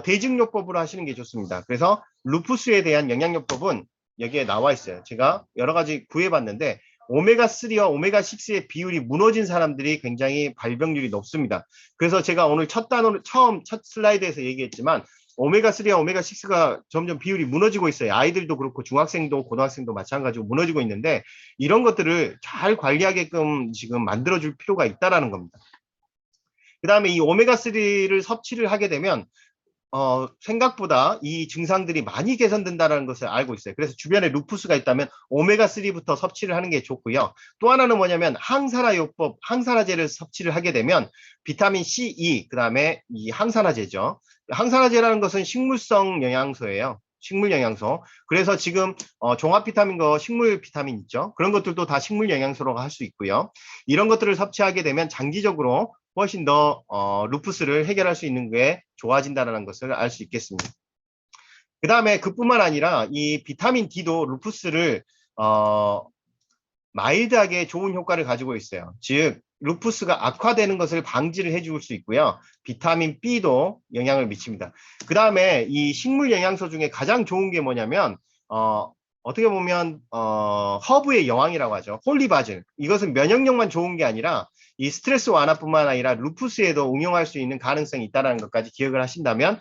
대증요법으로 하시는 게 좋습니다. 그래서 루푸스에 대한 영양요법은 여기에 나와 있어요. 제가 여러 가지 구해봤는데 오메가3와 오메가6의 비율이 무너진 사람들이 굉장히 발병률이 높습니다. 그래서 제가 오늘 첫 슬라이드에서 얘기했지만 오메가3와 오메가6가 점점 비율이 무너지고 있어요. 아이들도 그렇고 중학생도 고등학생도 마찬가지로 무너지고 있는데, 이런 것들을 잘 관리하게끔 지금 만들어줄 필요가 있다는 겁니다. 그 다음에 이 오메가3를 섭취를 하게 되면 생각보다 이 증상들이 많이 개선된다는 것을 알고 있어요. 그래서 주변에 루푸스가 있다면 오메가3부터 섭취를 하는 게 좋고요. 또 하나는 뭐냐면 항산화제를 섭취를 하게 되면 비타민 C, E, 그 다음에 이 항산화제죠. 항산화제라는 것은 식물성 영양소예요. 식물 영양소. 그래서 지금 종합 비타민과 식물 비타민 있죠. 그런 것들도 다 식물 영양소로 할 수 있고요. 이런 것들을 섭취하게 되면 장기적으로 훨씬 더 루푸스를 해결할 수 있는 게 좋아진다는 것을 알 수 있겠습니다. 그 다음에 그뿐만 아니라 이 비타민 D도 루푸스를 마일드하게 좋은 효과를 가지고 있어요. 즉 루푸스가 악화되는 것을 방지를 해줄 수 있고요. 비타민 B도 영향을 미칩니다. 그 다음에 이 식물 영양소 중에 가장 좋은 게 뭐냐면 어떻게 보면 허브의 여왕이라고 하죠. 홀리바질. 이것은 면역력만 좋은 게 아니라 이 스트레스 완화뿐만 아니라 루푸스에도 응용할 수 있는 가능성이 있다는 것까지 기억을 하신다면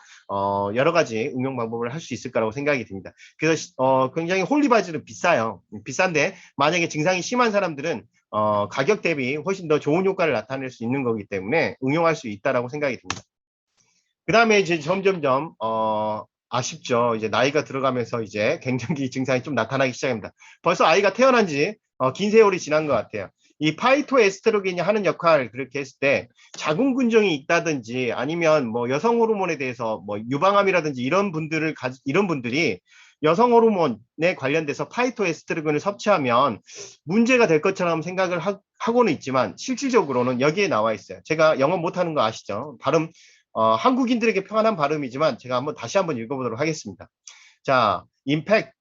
여러 가지 응용 방법을 할 수 있을 거라고 생각이 듭니다. 그래서 굉장히 홀리바지는 비싸요. 비싼데 만약에 증상이 심한 사람들은 가격 대비 훨씬 더 좋은 효과를 나타낼 수 있는 거기 때문에 응용할 수 있다라고 생각이 듭니다. 그 다음에 이제 점점점 아쉽죠. 이제 나이가 들어가면서 이제 갱년기 증상이 좀 나타나기 시작합니다. 벌써 아이가 태어난 지 긴 세월이 지난 것 같아요. 이 파이토에스테로겐이 하는 역할 그렇게 했을 때 자궁근종이 있다든지 아니면 뭐 여성 호르몬에 대해서 뭐 유방암이라든지 이런 분들이 여성 호르몬에 관련돼서 파이토에스테로겐을 섭취하면 문제가 될 것처럼 생각을 하고는 있지만 실질적으로는 여기에 나와 있어요. 제가 영어 못하는 거 아시죠? 발음 한국인들에게 편한 발음이지만 제가 다시 한번 읽어보도록 하겠습니다. 자, impact,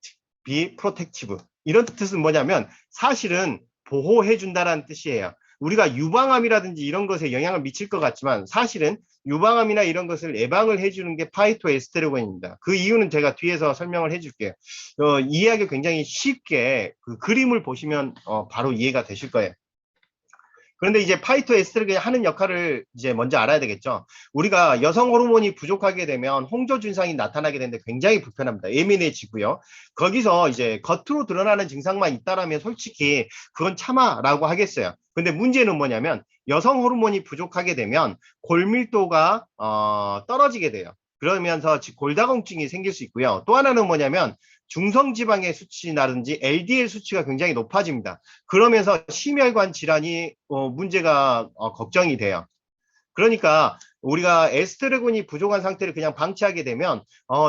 be protective. 이런 뜻은 뭐냐면 사실은 보호해준다라는 뜻이에요. 우리가 유방암이라든지 이런 것에 영향을 미칠 것 같지만 사실은 유방암이나 이런 것을 예방을 해주는 게 파이토에스테로겐입니다. 그 이유는 제가 뒤에서 설명을 해줄게요. 이해하기 굉장히 쉽게 그 그림을 보시면 바로 이해가 되실 거예요. 그런데 이제 파이토에스테로겐이 하는 역할을 이제 먼저 알아야 되겠죠. 우리가 여성 호르몬이 부족하게 되면 홍조 증상이 나타나게 되는데 굉장히 불편합니다. 예민해지고요. 거기서 이제 겉으로 드러나는 증상만 있다라면 솔직히 그건 참아라고 하겠어요. 근데 문제는 뭐냐면 여성 호르몬이 부족하게 되면 골밀도가 떨어지게 돼요. 그러면서 골다공증이 생길 수 있고요. 또 하나는 뭐냐면 중성지방의 수치라든지 LDL 수치가 굉장히 높아집니다. 그러면서 심혈관 질환이 문제가 걱정이 돼요. 그러니까 우리가 에스트로겐이 부족한 상태를 그냥 방치하게 되면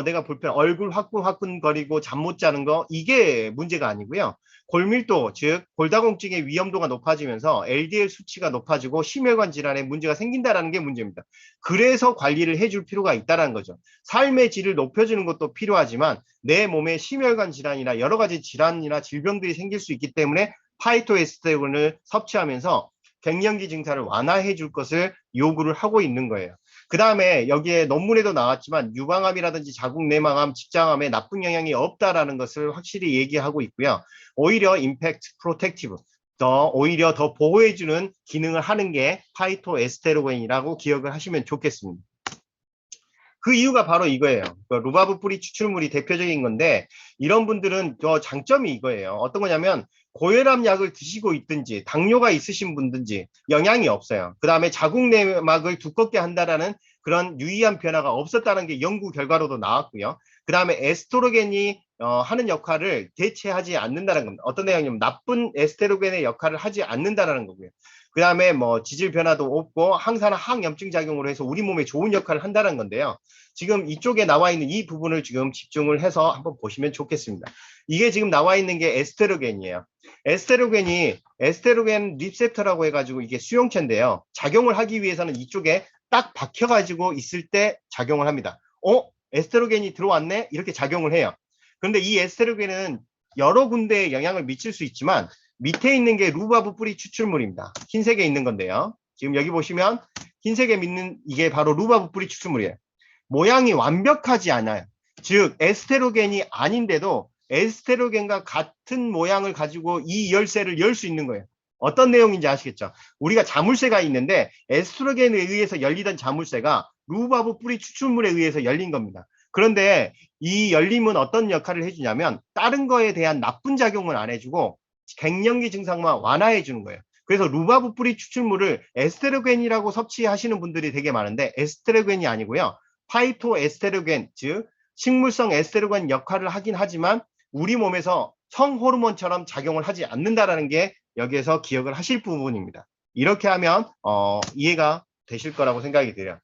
내가 얼굴 화끈화끈거리고 잠 못 자는 거 이게 문제가 아니고요. 골밀도 즉 골다공증의 위험도가 높아지면서 LDL 수치가 높아지고 심혈관 질환에 문제가 생긴다는 게 문제입니다. 그래서 관리를 해줄 필요가 있다는 거죠. 삶의 질을 높여주는 것도 필요하지만 내 몸에 심혈관 질환이나 여러 가지 질환이나 질병들이 생길 수 있기 때문에 파이토에스테론을 섭취하면서 갱년기 증상을 완화해 줄 것을 요구를 하고 있는 거예요. 그 다음에 여기에 논문에도 나왔지만 유방암이라든지 자궁내막암, 직장암에 나쁜 영향이 없다라는 것을 확실히 얘기하고 있고요. 오히려 임팩트 프로텍티브, 오히려 더 보호해주는 기능을 하는 게 파이토에스테로겐이라고 기억을 하시면 좋겠습니다. 그 이유가 바로 이거예요. 루바브 뿌리 추출물이 대표적인 건데 이런 분들은 장점이 이거예요. 어떤 거냐면 고혈압 약을 드시고 있든지 당뇨가 있으신 분든지 영향이 없어요. 그 다음에 자궁내막을 두껍게 한다라는 그런 유의한 변화가 없었다는 게 연구 결과로도 나왔고요. 그 다음에 에스트로겐이 하는 역할을 대체하지 않는다는 겁니다. 어떤 내용이냐면 나쁜 에스트로겐의 역할을 하지 않는다는 거고요. 그 다음에 뭐 지질 변화도 없고 항산화 항염증 작용으로 해서 우리 몸에 좋은 역할을 한다는 건데요. 지금 이쪽에 나와 있는 이 부분을 지금 집중을 해서 한번 보시면 좋겠습니다. 이게 지금 나와 있는 게 에스테로겐이에요. 에스테로겐 리셉터라고 해가지고 이게 수용체인데요. 작용을 하기 위해서는 이쪽에 딱 박혀가지고 있을 때 작용을 합니다. 에스테로겐이 들어왔네? 이렇게 작용을 해요. 그런데 이 에스테로겐은 여러 군데에 영향을 미칠 수 있지만 밑에 있는 게 루바브 뿌리 추출물입니다. 흰색에 있는 건데요. 지금 여기 보시면 흰색에 있는 이게 바로 루바브 뿌리 추출물이에요. 모양이 완벽하지 않아요. 즉 에스테로겐이 아닌데도 에스테로겐과 같은 모양을 가지고 이 열쇠를 열 수 있는 거예요. 어떤 내용인지 아시겠죠? 우리가 자물쇠가 있는데 에스트로겐에 의해서 열리던 자물쇠가 루바브 뿌리 추출물에 의해서 열린 겁니다. 그런데 이 열림은 어떤 역할을 해주냐면 다른 거에 대한 나쁜 작용을 안 해주고 갱년기 증상만 완화해 주는 거예요. 그래서 루바브 뿌리 추출물을 에스테로겐이라고 섭취하시는 분들이 되게 많은데 에스테로겐이 아니고요. 파이토에스테로겐 즉 식물성 에스테로겐 역할을 하긴 하지만 우리 몸에서 성호르몬처럼 작용을 하지 않는다라는 게 여기에서 기억을 하실 부분입니다. 이렇게 하면 이해가 되실 거라고 생각이 돼요.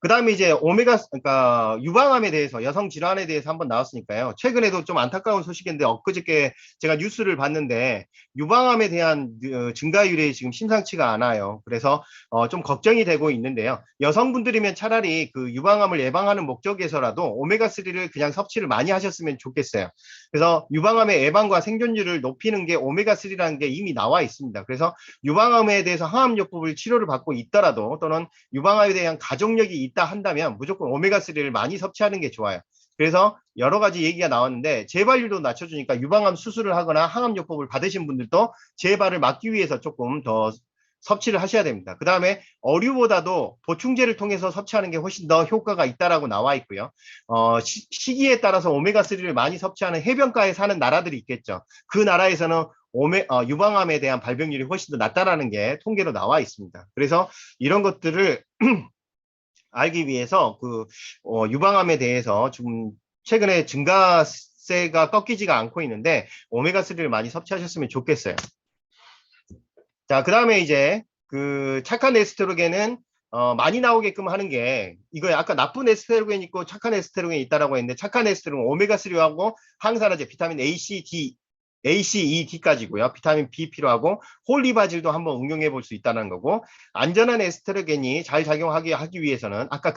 그 다음에 이제 그러니까 유방암에 대해서 여성 질환에 대해서 한번 나왔으니까요. 최근에도 좀 안타까운 소식인데 엊그저께 제가 뉴스를 봤는데 유방암에 대한 증가율이 지금 심상치가 않아요. 그래서 좀 걱정이 되고 있는데요. 여성분들이면 차라리 그 유방암을 예방하는 목적에서라도 오메가3를 그냥 섭취를 많이 하셨으면 좋겠어요. 그래서 유방암의 예방과 생존율을 높이는 게 오메가3라는 게 이미 나와 있습니다. 그래서 유방암에 대해서 항암요법을 치료를 받고 있더라도 또는 유방암에 대한 가족력이 있다 한다면 무조건 오메가3를 많이 섭취하는 게 좋아요. 그래서 여러 가지 얘기가 나왔는데 재발률도 낮춰주니까 유방암 수술을 하거나 항암요법을 받으신 분들도 재발을 막기 위해서 조금 더 섭취를 하셔야 됩니다. 그 다음에 어류보다도 보충제를 통해서 섭취하는 게 훨씬 더 효과가 있다라고 나와 있고요. 시기에 따라서 오메가3를 많이 섭취하는 해변가에 사는 나라들이 있겠죠. 그 나라에서는 유방암에 대한 발병률이 훨씬 더 낮다라는 게 통계로 나와 있습니다. 그래서 이런 것들을 알기 위해서 유방암에 대해서 좀 최근에 증가세가 꺾이지가 않고 있는데 오메가3를 많이 섭취하셨으면 좋겠어요. 자, 그 다음에 이제 착한 에스트로겐은 많이 나오게끔 하는 게 이거에 아까 나쁜 에스트로겐 있고 착한 에스트로겐이 있다라고 했는데 착한 에스트로겐 오메가3하고 항산화제 비타민 A, C, E, D까지고요. 비타민 B 필요하고 홀리바질도 한번 응용해 볼 수 있다는 거고 안전한 에스트로겐이 잘 작용하기 위해서는 아까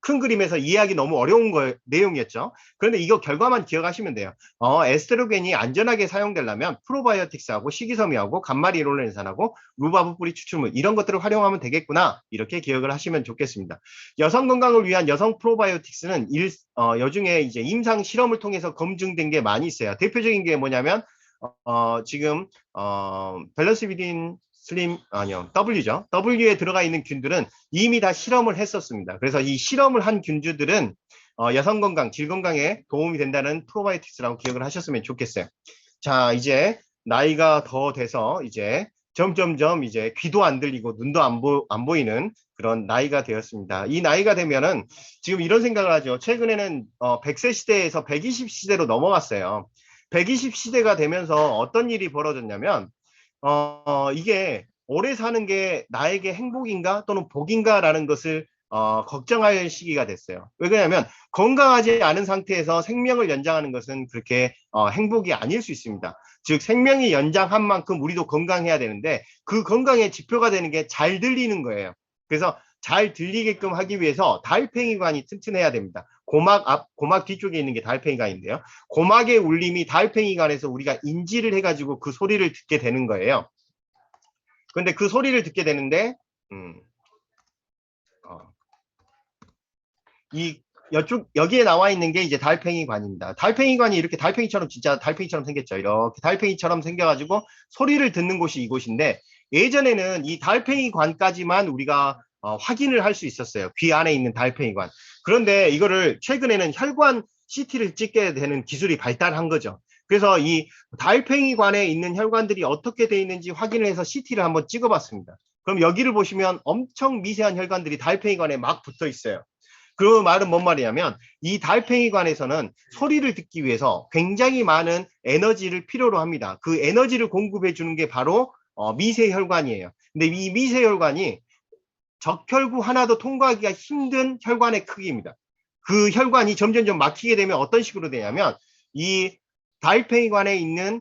큰 그림에서 이해하기 너무 어려운 내용이었죠. 그런데 이거 결과만 기억하시면 돼요. 에스트로겐이 안전하게 사용되려면 프로바이오틱스하고 식이섬유하고 감마리롤렌산하고 루바브 뿌리 추출물 이런 것들을 활용하면 되겠구나 이렇게 기억을 하시면 좋겠습니다. 여성 건강을 위한 여성 프로바이오틱스는 여중에 이제 임상 실험을 통해서 검증된 게 많이 있어요. 대표적인 게 뭐냐면 지금 밸런스 비딘 W죠. W에 들어가 있는 균들은 이미 다 실험을 했었습니다. 그래서 이 실험을 한 균주들은 여성 건강, 질 건강에 도움이 된다는 프로바이오틱스라고 기억을 하셨으면 좋겠어요. 자, 이제 나이가 더 돼서 이제 점점점 이제 귀도 안 들리고 눈도 안 보이는 그런 나이가 되었습니다. 이 나이가 되면은 지금 이런 생각을 하죠. 최근에는 100세 시대에서 120 시대로 넘어갔어요. 120 시대가 되면서 어떤 일이 벌어졌냐면 이게 오래 사는 게 나에게 행복인가 또는 복인가라는 것을 걱정할 시기가 됐어요. 왜 그러냐면 건강하지 않은 상태에서 생명을 연장하는 것은 그렇게 행복이 아닐 수 있습니다. 즉 생명이 연장한 만큼 우리도 건강해야 되는데 그 건강의 지표가 되는 게 잘 들리는 거예요. 그래서 잘 들리게끔 하기 위해서 달팽이관이 튼튼해야 됩니다. 고막 뒤쪽에 있는 게 달팽이관인데요. 고막의 울림이 달팽이관에서 우리가 인지를 해가지고 그 소리를 듣게 되는 거예요. 그런데 그 소리를 듣게 되는데 여기에 나와 있는 게 이제 달팽이관입니다. 달팽이관이 이렇게 달팽이처럼 진짜 달팽이처럼 생겼죠. 이렇게 달팽이처럼 생겨가지고 소리를 듣는 곳이 이곳인데 예전에는 이 달팽이관까지만 우리가 확인을 할 수 있었어요. 귀 안에 있는 달팽이관. 그런데 이거를 최근에는 혈관 CT를 찍게 되는 기술이 발달한 거죠. 그래서 이 달팽이관에 있는 혈관들이 어떻게 돼 있는지 확인을 해서 CT를 한번 찍어봤습니다. 그럼 여기를 보시면 엄청 미세한 혈관들이 달팽이관에 막 붙어 있어요. 그 말은 뭔 말이냐면 이 달팽이관에서는 소리를 듣기 위해서 굉장히 많은 에너지를 필요로 합니다. 그 에너지를 공급해 주는 게 바로 미세혈관이에요. 근데 이 미세혈관이 적혈구 하나도 통과하기가 힘든 혈관의 크기입니다. 그 혈관이 점점점 막히게 되면 어떤 식으로 되냐면 이 달팽이관에 있는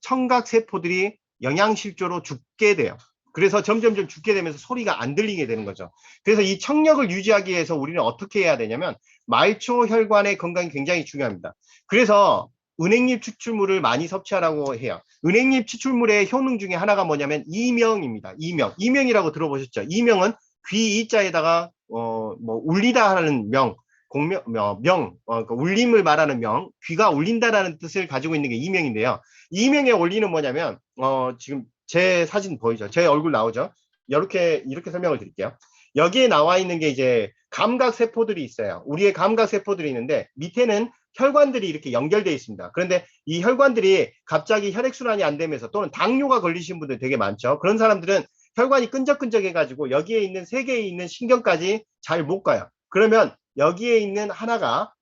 청각세포들이 영양실조로 죽게 돼요. 그래서 점점점 죽게 되면서 소리가 안 들리게 되는 거죠. 그래서 이 청력을 유지하기 위해서 우리는 어떻게 해야 되냐면 말초 혈관의 건강이 굉장히 중요합니다. 그래서 은행잎 추출물을 많이 섭취하라고 해요. 은행잎 추출물의 효능 중에 하나가 뭐냐면 이명입니다. 이명이라고 들어보셨죠? 이명은 귀 이자에다가 울리다 하는 그러니까 울림을 말하는 명, 귀가 울린다라는 뜻을 가지고 있는 게 이명인데요. 이명의 원리는 뭐냐면 지금 제 사진 보이죠? 제 얼굴 나오죠? 이렇게 설명을 드릴게요. 여기에 나와 있는 게 이제 감각 세포들이 있어요. 우리의 감각 세포들이 있는데 밑에는 혈관들이 이렇게 연결되어 있습니다. 그런데 이 혈관들이 갑자기 혈액순환이 안 되면서 또는 당뇨가 걸리신 분들 되게 많죠. 그런 사람들은 혈관이 끈적끈적해가지고 여기에 있는 세 개에 있는 신경까지 잘 못 가요. 그러면 여기에 있는 하나가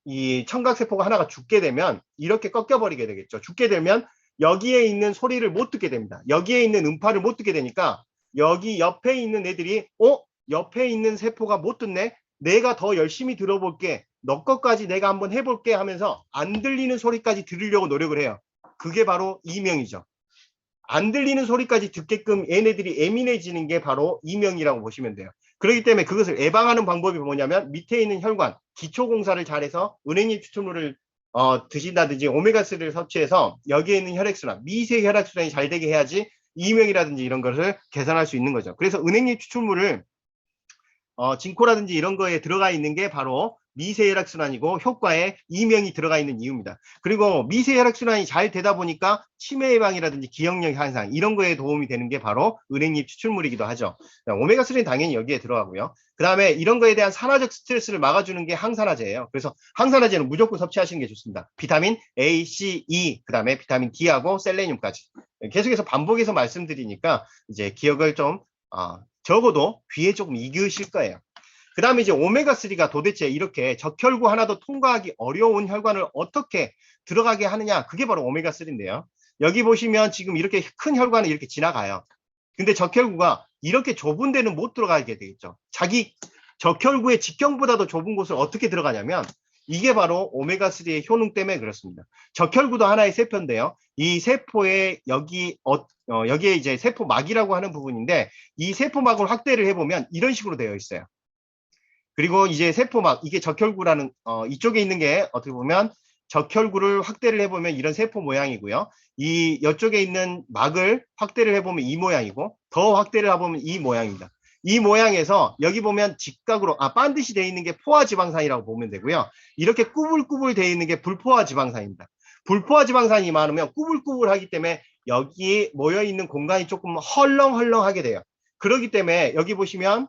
이 청각세포가 하나가 죽게 되면 이렇게 꺾여버리게 되겠죠. 죽게 되면 여기에 있는 소리를 못 듣게 됩니다. 여기에 있는 음파를 못 듣게 되니까 여기 옆에 있는 애들이 옆에 있는 세포가 못 듣네? 내가 더 열심히 들어볼게. 너 것까지 내가 한번 해볼게 하면서 안 들리는 소리까지 들으려고 노력을 해요. 그게 바로 이명이죠. 안 들리는 소리까지 듣게끔 얘네들이 예민해지는 게 바로 이명이라고 보시면 돼요. 그렇기 때문에 그것을 예방하는 방법이 뭐냐면 밑에 있는 혈관, 기초공사를 잘해서 은행잎 추출물을 드신다든지 오메가3를 섭취해서 여기에 있는 혈액순환, 미세 혈액순환이 잘 되게 해야지 이명이라든지 이런 것을 개선할 수 있는 거죠. 그래서 은행잎 추출물을 진코라든지 이런 거에 들어가 있는 게 바로 미세 혈액순환이고 효과에 이명이 들어가 있는 이유입니다. 그리고 미세 혈액순환이 잘 되다 보니까 치매 예방이라든지 기억력 향상 이런 거에 도움이 되는 게 바로 은행잎 추출물이기도 하죠. 오메가3는 당연히 여기에 들어가고요. 그 다음에 이런 거에 대한 산화적 스트레스를 막아주는 게 항산화제예요. 그래서 항산화제는 무조건 섭취하시는 게 좋습니다. 비타민 A, C, E, 그 다음에 비타민 D하고 셀레늄까지. 계속해서 반복해서 말씀드리니까 이제 기억을 좀 적어도 귀에 조금 익으실 거예요. 그 다음에 이제 오메가3가 도대체 이렇게 적혈구 하나도 통과하기 어려운 혈관을 어떻게 들어가게 하느냐, 그게 바로 오메가3인데요. 여기 보시면 지금 이렇게 큰 혈관을 이렇게 지나가요. 근데 적혈구가 이렇게 좁은 데는 못 들어가게 되겠죠. 자기 적혈구의 직경보다도 좁은 곳을 어떻게 들어가냐면 이게 바로 오메가3의 효능 때문에 그렇습니다. 적혈구도 하나의 세포인데요. 이 세포의 여기에 이제 세포막이라고 하는 부분인데 이 세포막을 확대를 해보면 이런 식으로 되어 있어요. 그리고 이제 세포막, 이게 적혈구라는 이쪽에 있는 게 어떻게 보면 적혈구를 확대를 해보면 이런 세포 모양이고요. 이쪽에 있는 막을 확대를 해보면 이 모양이고 더 확대를 해보면 이 모양입니다. 이 모양에서 여기 보면 직각으로 반드시 되어 있는 게 포화지방산이라고 보면 되고요. 이렇게 꾸불꾸불 되어 있는 게 불포화지방산입니다. 불포화지방산이 많으면 꾸불꾸불하기 때문에 여기 모여 있는 공간이 조금 헐렁헐렁하게 돼요. 그렇기 때문에 여기 보시면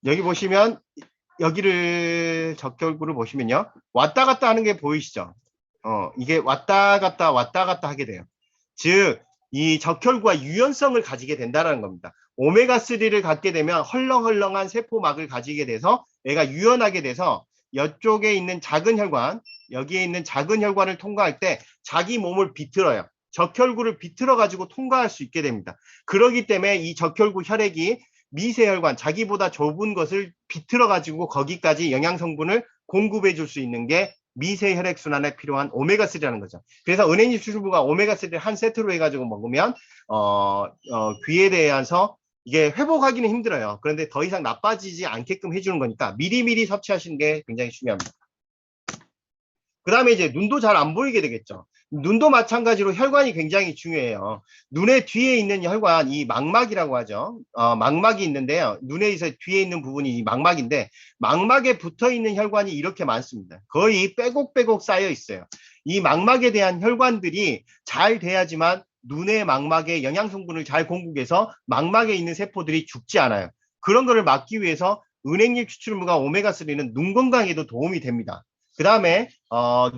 여기 보시면 여기를 적혈구를 보시면요. 왔다 갔다 하는 게 보이시죠? 이게 왔다 갔다 하게 돼요. 즉, 이 적혈구가 유연성을 가지게 된다는 겁니다. 오메가3를 갖게 되면 헐렁헐렁한 세포막을 가지게 돼서 얘가 유연하게 돼서 이쪽에 있는 작은 혈관, 여기에 있는 작은 혈관을 통과할 때 자기 몸을 비틀어요. 적혈구를 비틀어 가지고 통과할 수 있게 됩니다. 그렇기 때문에 이 적혈구 혈액이 미세혈관, 자기보다 좁은 것을 비틀어 가지고 거기까지 영양 성분을 공급해 줄 수 있는 게 미세 혈액순환에 필요한 오메가3라는 거죠. 그래서 은행잎 추출물과 오메가3를 한 세트로 해가지고 먹으면 귀에 대해서 이게 회복하기는 힘들어요. 그런데 더 이상 나빠지지 않게끔 해주는 거니까 미리미리 섭취하시는 게 굉장히 중요합니다. 그 다음에 이제 눈도 잘 안 보이게 되겠죠. 눈도 마찬가지로 혈관이 굉장히 중요해요. 눈의 뒤에 있는 혈관, 이 망막이라고 하죠. 망막이 있는데요. 눈에 뒤에 있는 부분이 이 망막인데 망막에 붙어 있는 혈관이 이렇게 많습니다. 거의 빼곡빼곡 쌓여 있어요. 이 망막에 대한 혈관들이 잘 돼야지만 눈의 망막에 영양 성분을 잘 공급해서 망막에 있는 세포들이 죽지 않아요. 그런 거를 막기 위해서 은행잎 추출물과 오메가3는 눈 건강에도 도움이 됩니다. 그 다음에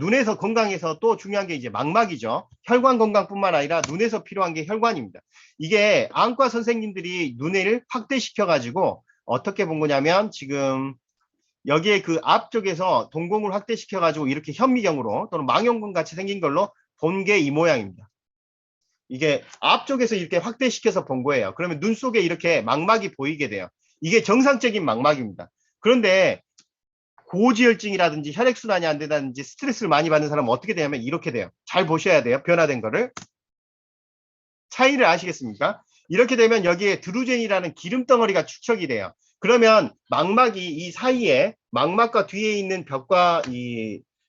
눈에서 건강해서 또 중요한 게 이제 망막이죠. 혈관 건강뿐만 아니라 눈에서 필요한 게 혈관입니다. 이게 안과 선생님들이 눈을 확대시켜 가지고 어떻게 본 거냐면 지금 여기에 그 앞쪽에서 동공을 확대시켜 가지고 이렇게 현미경으로 또는 망원경 같이 생긴 걸로 본 게 이 모양입니다. 이게 앞쪽에서 이렇게 확대시켜서 본 거예요. 그러면 눈 속에 이렇게 망막이 보이게 돼요. 이게 정상적인 망막입니다. 그런데 고지혈증이라든지 혈액순환이 안 된다든지 스트레스를 많이 받는 사람은 어떻게 되냐면 이렇게 돼요. 잘 보셔야 돼요. 변화된 거를. 차이를 아시겠습니까? 이렇게 되면 여기에 드루젠이라는 기름덩어리가 축적이 돼요. 그러면 망막이 이 사이에 망막과 뒤에 있는 벽과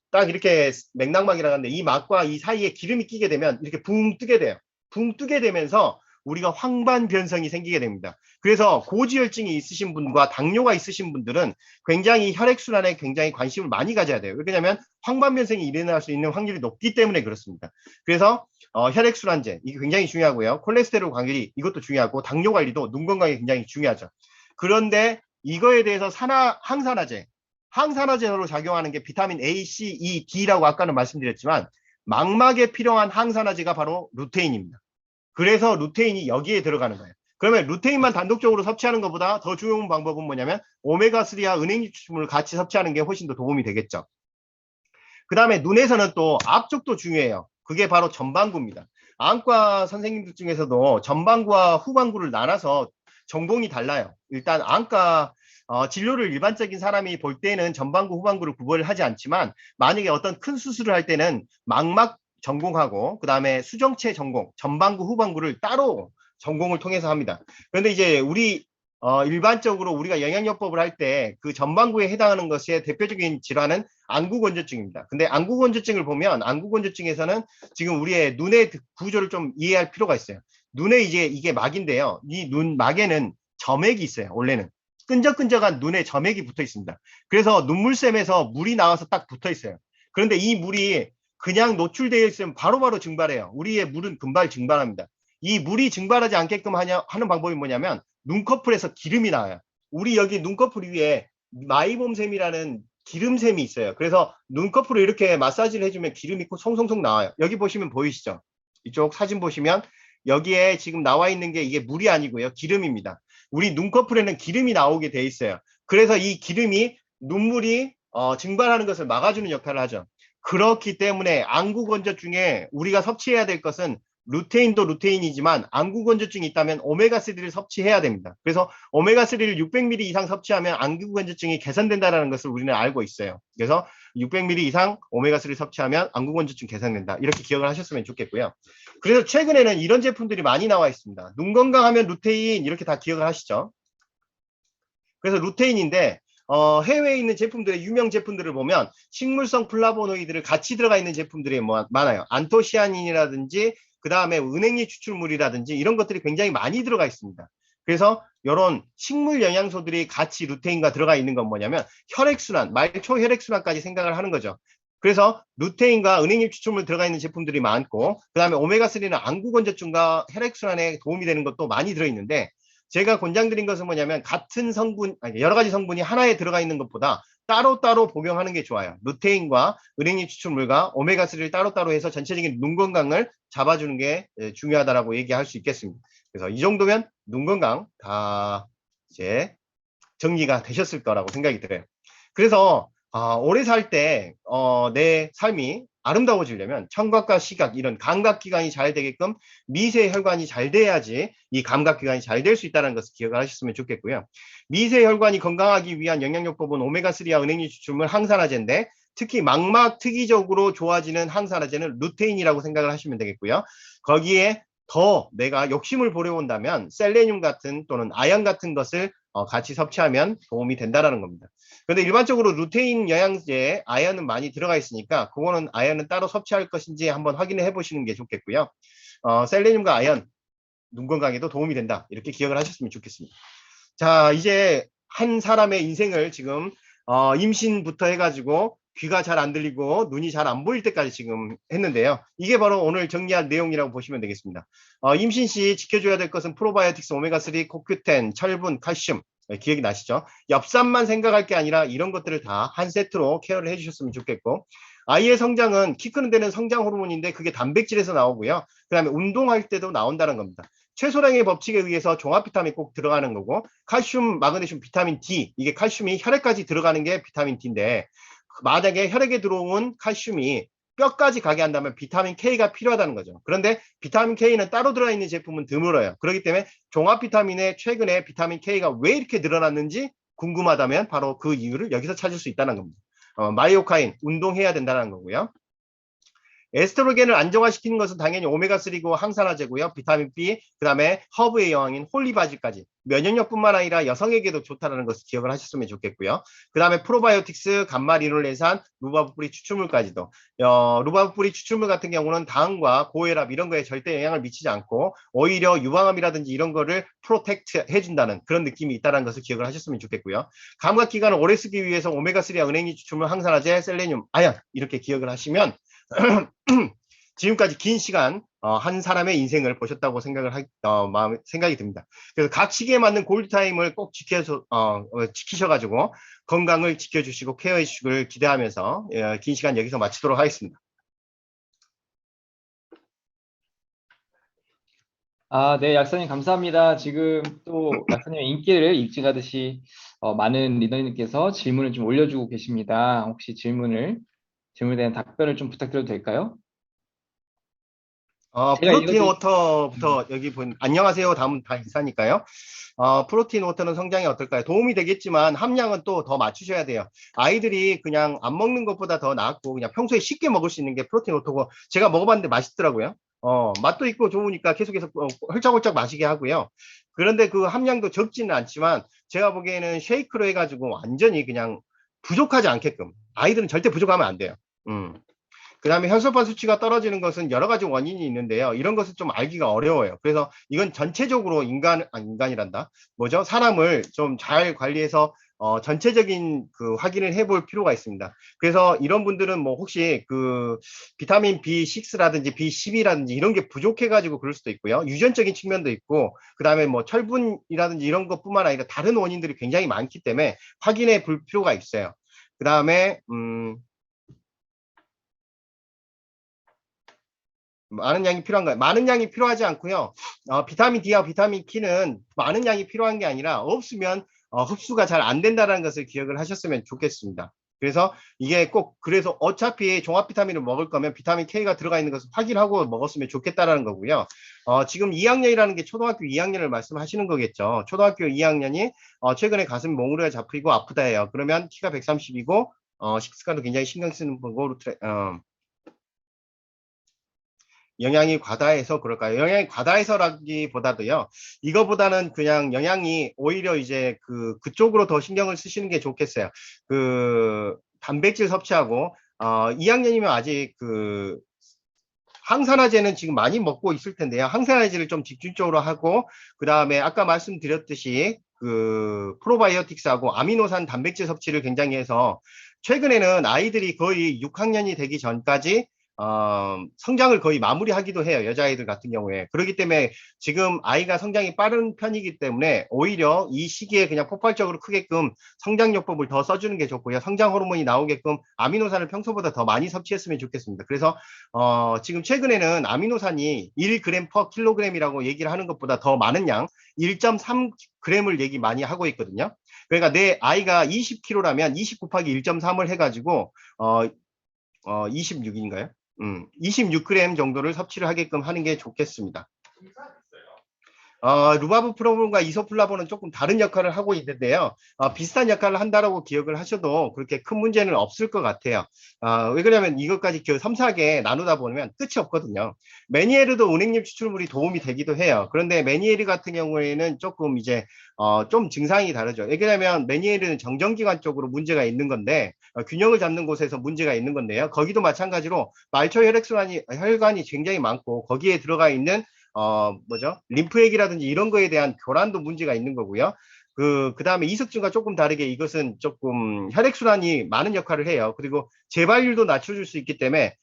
딱 이렇게 맥락막이라고 하는데 이 막과 이 사이에 기름이 끼게 되면 이렇게 붕 뜨게 돼요. 붕 뜨게 되면서 우리가 황반 변성이 생기게 됩니다. 그래서 고지혈증이 있으신 분과 당뇨가 있으신 분들은 굉장히 혈액순환에 굉장히 관심을 많이 가져야 돼요. 왜냐하면 황반 변성이 일어날 수 있는 확률이 높기 때문에 그렇습니다. 그래서 혈액순환제 이게 굉장히 중요하고요. 콜레스테롤 관리 이것도 중요하고 당뇨 관리도 눈 건강에 굉장히 중요하죠. 그런데 이거에 대해서 항산화제로 작용하는 게 비타민 A, C, E, D라고 아까는 말씀드렸지만 망막에 필요한 항산화제가 바로 루테인입니다. 그래서 루테인이 여기에 들어가는 거예요. 그러면 루테인만 단독적으로 섭취하는 것보다 더 좋은 방법은 뭐냐면 오메가3와 은행잎 추출물을 같이 섭취하는 게 훨씬 더 도움이 되겠죠. 그 다음에 눈에서는 또 앞쪽도 중요해요. 그게 바로 전방구입니다. 안과 선생님들 중에서도 전방구와 후방구를 나눠서 전공이 달라요. 일단 안과 진료를 일반적인 사람이 볼 때는 전방구, 후방구를 구분을 하지 않지만 만약에 어떤 큰 수술을 할 때는 망막 전공하고 그 다음에 수정체 전공, 전방구, 후방구를 따로 전공을 통해서 합니다. 그런데 이제 우리 일반적으로 우리가 영양요법을 할 때 그 전반부에 해당하는 것의 대표적인 질환은 안구건조증입니다. 근데 안구건조증을 보면 안구건조증에서는 지금 우리의 눈의 구조를 좀 이해할 필요가 있어요. 눈에 이제 이게 막인데요. 이 눈 막에는 점액이 있어요. 원래는 끈적끈적한 눈에 점액이 붙어 있습니다. 그래서 눈물샘에서 물이 나와서 딱 붙어 있어요. 그런데 이 물이 그냥 노출되어 있으면 바로바로 증발해요. 우리의 물은 금방 증발합니다. 이 물이 증발하지 않게끔 하는 방법이 뭐냐면 눈꺼풀에서 기름이 나와요. 우리 여기 눈꺼풀 위에 마이봄샘이라는 기름샘이 있어요. 그래서 눈꺼풀을 이렇게 마사지를 해주면 기름이 송송송 나와요. 여기 보시면 보이시죠? 이쪽 사진 보시면 여기에 지금 나와 있는 게 이게 물이 아니고요. 기름입니다. 우리 눈꺼풀에는 기름이 나오게 돼 있어요. 그래서 이 기름이 눈물이 증발하는 것을 막아주는 역할을 하죠. 그렇기 때문에 안구건조증에 우리가 섭취해야 될 것은 루테인도 루테인이지만 안구건조증이 있다면 오메가3를 섭취해야 됩니다. 그래서 오메가3를 600ml 이상 섭취하면 안구건조증이 개선된다는 것을 우리는 알고 있어요. 그래서 600ml 이상 오메가3를 섭취하면 안구건조증 개선된다. 이렇게 기억을 하셨으면 좋겠고요. 그래서 최근에는 이런 제품들이 많이 나와 있습니다. 눈 건강하면 루테인 이렇게 다 기억을 하시죠. 그래서 루테인인데 해외에 있는 제품들의 유명 제품들을 보면 식물성 플라보노이드를 같이 들어가 있는 제품들이 많아요. 안토시아닌이라든지 그 다음에 은행잎 추출물이라든지 이런 것들이 굉장히 많이 들어가 있습니다. 그래서 이런 식물 영양소들이 같이 루테인과 들어가 있는 건 뭐냐면 혈액순환, 말초 혈액순환까지 생각을 하는 거죠. 그래서 루테인과 은행잎 추출물 들어가 있는 제품들이 많고 그 다음에 오메가3는 안구건조증과 혈액순환에 도움이 되는 것도 많이 들어있는데 제가 권장드린 것은 뭐냐면 같은 성분, 여러 가지 성분이 하나에 들어가 있는 것보다 따로따로 복용하는 게 좋아요. 루테인과 은행잎 추출물과 오메가3를 따로따로 해서 전체적인 눈 건강을 잡아주는 게 중요하다라고 얘기할 수 있겠습니다. 그래서 이 정도면 눈 건강 다 이제 정리가 되셨을 거라고 생각이 들어요. 그래서 오래 살 때 내 삶이 아름다워지려면 청각과 시각 이런 감각기관이 잘 되게끔 미세혈관이 잘 돼야지 이 감각기관이 잘 될 수 있다는 것을 기억을 하셨으면 좋겠고요. 미세혈관이 건강하기 위한 영양요법은 오메가3와 은행잎 추출물 항산화제인데 특히 망막 특이적으로 좋아지는 항산화제는 루테인이라고 생각을 하시면 되겠고요. 거기에 더 내가 욕심을 부려온다면 셀레늄 같은 또는 아연 같은 것을 같이 섭취하면 도움이 된다는 겁니다. 그런데 일반적으로 루테인 영양제에 아연은 많이 들어가 있으니까 그거는 아연은 따로 섭취할 것인지 한번 확인해 보시는 게 좋겠고요. 셀레늄과 아연, 눈 건강에도 도움이 된다. 이렇게 기억을 하셨으면 좋겠습니다. 자, 이제 한 사람의 인생을 지금 임신부터 해가지고 귀가 잘 안 들리고 눈이 잘 안 보일 때까지 지금 했는데요. 이게 바로 오늘 정리한 내용이라고 보시면 되겠습니다. 임신 시 지켜줘야 될 것은 프로바이오틱스, 오메가3, 코큐텐, 철분, 칼슘, 기억이 나시죠? 엽산만 생각할 게 아니라 이런 것들을 다 한 세트로 케어를 해주셨으면 좋겠고 아이의 성장은 키 크는 데는 성장 호르몬인데 그게 단백질에서 나오고요. 그 다음에 운동할 때도 나온다는 겁니다. 최소량의 법칙에 의해서 종합 비타민 꼭 들어가는 거고 칼슘, 마그네슘, 비타민 D 이게 칼슘이 혈액까지 들어가는 게 비타민 D인데 만약에 혈액에 들어온 칼슘이 뼈까지 가게 한다면 비타민 K가 필요하다는 거죠. 그런데 비타민 K는 따로 들어있는 제품은 드물어요. 그렇기 때문에 종합 비타민의 최근에 비타민 K가 왜 이렇게 늘어났는지 궁금하다면 바로 그 이유를 여기서 찾을 수 있다는 겁니다. 마이오카인, 운동해야 된다는 거고요. 에스트로겐을 안정화시키는 것은 당연히 오메가3고 항산화제고요. 비타민 B, 그 다음에 허브의 여왕인 홀리바질까지 면역력뿐만 아니라 여성에게도 좋다는 것을 기억을 하셨으면 좋겠고요. 그 다음에 프로바이오틱스, 감마리놀레산, 루바브 뿌리 추출물까지도 루바브 뿌리 추출물 같은 경우는 당과 고혈압 이런 거에 절대 영향을 미치지 않고 오히려 유방암이라든지 이런 거를 프로텍트 해준다는 그런 느낌이 있다는 것을 기억을 하셨으면 좋겠고요. 감각기관을 오래 쓰기 위해서 오메가3와 은행잎 추출물, 항산화제, 셀레늄, 아연 이렇게 기억을 하시면 지금까지 긴 시간 한 사람의 인생을 보셨다고 생각이 듭니다. 그래서 각 시기에 맞는 골드타임을 꼭 지키셔가지고 건강을 지켜주시고 케어해 주시길 기대하면서 긴 시간 여기서 마치도록 하겠습니다. 네, 약사님 감사합니다. 지금 또 약사님의 인기를 입증하듯이 많은 리더님께서 질문을 좀 올려주고 계십니다. 혹시 질문에 대한 답변을 좀 부탁드려도 될까요? 프로틴 워터부터 여기 안녕하세요. 다음은 다 인사니까요. 프로틴 워터는 성장에 어떨까요? 도움이 되겠지만 함량은 또 더 맞추셔야 돼요. 아이들이 그냥 안 먹는 것보다 더 낫고 그냥 평소에 쉽게 먹을 수 있는 게 프로틴 워터고 제가 먹어봤는데 맛있더라고요. 맛도 있고 좋으니까 계속해서 홀짝홀짝 마시게 하고요. 그런데 그 함량도 적지는 않지만 제가 보기에는 쉐이크로 해가지고 완전히 그냥 부족하지 않게끔 아이들은 절대 부족하면 안 돼요. 그 다음에 혈소판 수치가 떨어지는 것은 여러 가지 원인이 있는데요. 이런 것은 좀 알기가 어려워요. 그래서 이건 전체적으로 인간이란다. 뭐죠? 사람을 좀 잘 관리해서 전체적인 그 확인을 해볼 필요가 있습니다. 그래서 이런 분들은 뭐 혹시 그 비타민 B6라든지 B12라든지 이런 게 부족해가지고 그럴 수도 있고요. 유전적인 측면도 있고, 그 다음에 뭐 철분이라든지 이런 것뿐만 아니라 다른 원인들이 굉장히 많기 때문에 확인해 볼 필요가 있어요. 그 다음에 많은 양이 필요한가요? 많은 양이 필요하지 않고요. 비타민 D와 비타민 K는 많은 양이 필요한 게 아니라 없으면 흡수가 잘 안 된다는 것을 기억을 하셨으면 좋겠습니다. 그래서 이게 꼭 그래서 어차피 종합 비타민을 먹을 거면 비타민 K가 들어가 있는 것을 확인하고 먹었으면 좋겠다라는 거고요. 지금 2학년이라는 게 초등학교 2학년을 말씀하시는 거겠죠. 초등학교 2학년이 최근에 가슴 몽골에 잡히고 아프다 해요. 그러면 키가 130이고 식습관도 굉장히 신경 쓰는 거고 영양이 과다해서 그럴까요? 영양이 과다해서라기보다도요, 이거보다는 그냥 영양이 오히려 이제 그쪽으로 더 신경을 쓰시는 게 좋겠어요. 단백질 섭취하고, 2학년이면 아직 항산화제는 지금 많이 먹고 있을 텐데요. 항산화제를 좀 집중적으로 하고, 그 다음에 아까 말씀드렸듯이 프로바이오틱스하고 아미노산 단백질 섭취를 굉장히 해서 최근에는 아이들이 거의 6학년이 되기 전까지 성장을 거의 마무리하기도 해요. 여자아이들 같은 경우에. 그렇기 때문에 지금 아이가 성장이 빠른 편이기 때문에 오히려 이 시기에 그냥 폭발적으로 크게끔 성장요법을 더 써주는 게 좋고요. 성장 호르몬이 나오게끔 아미노산을 평소보다 더 많이 섭취했으면 좋겠습니다. 그래서 지금 최근에는 아미노산이 1g per kg이라고 얘기를 하는 것보다 더 많은 양 1.3g을 얘기 많이 하고 있거든요. 그러니까 내 아이가 20kg라면 20 곱하기 1.3을 해가지고 26인가요? 26g 정도를 섭취를 하게끔 하는 게 좋겠습니다. 루바브프로본과 이소플라본은 조금 다른 역할을 하고 있는데요. 비슷한 역할을 한다라고 기억을 하셔도 그렇게 큰 문제는 없을 것 같아요. 왜 그러냐면 이것까지 섬세하게 나누다 보면 끝이 없거든요. 메니에르도 은행잎 추출물이 도움이 되기도 해요. 그런데 메니에르 같은 경우에는 조금 이제 좀 증상이 다르죠. 왜 그러냐면 메니에르는 정전기관 쪽으로 문제가 있는 건데 균형을 잡는 곳에서 문제가 있는 건데요. 거기도 마찬가지로 말초 혈관이 굉장히 많고 거기에 들어가 있는 뭐죠? 림프액이라든지 이런 거에 대한 교란도 문제가 있는 거고요. 그 다음에 이석증과 조금 다르게 이것은 조금 혈액순환이 많은 역할을 해요. 그리고 재발률도 낮춰줄 수 있기 때문에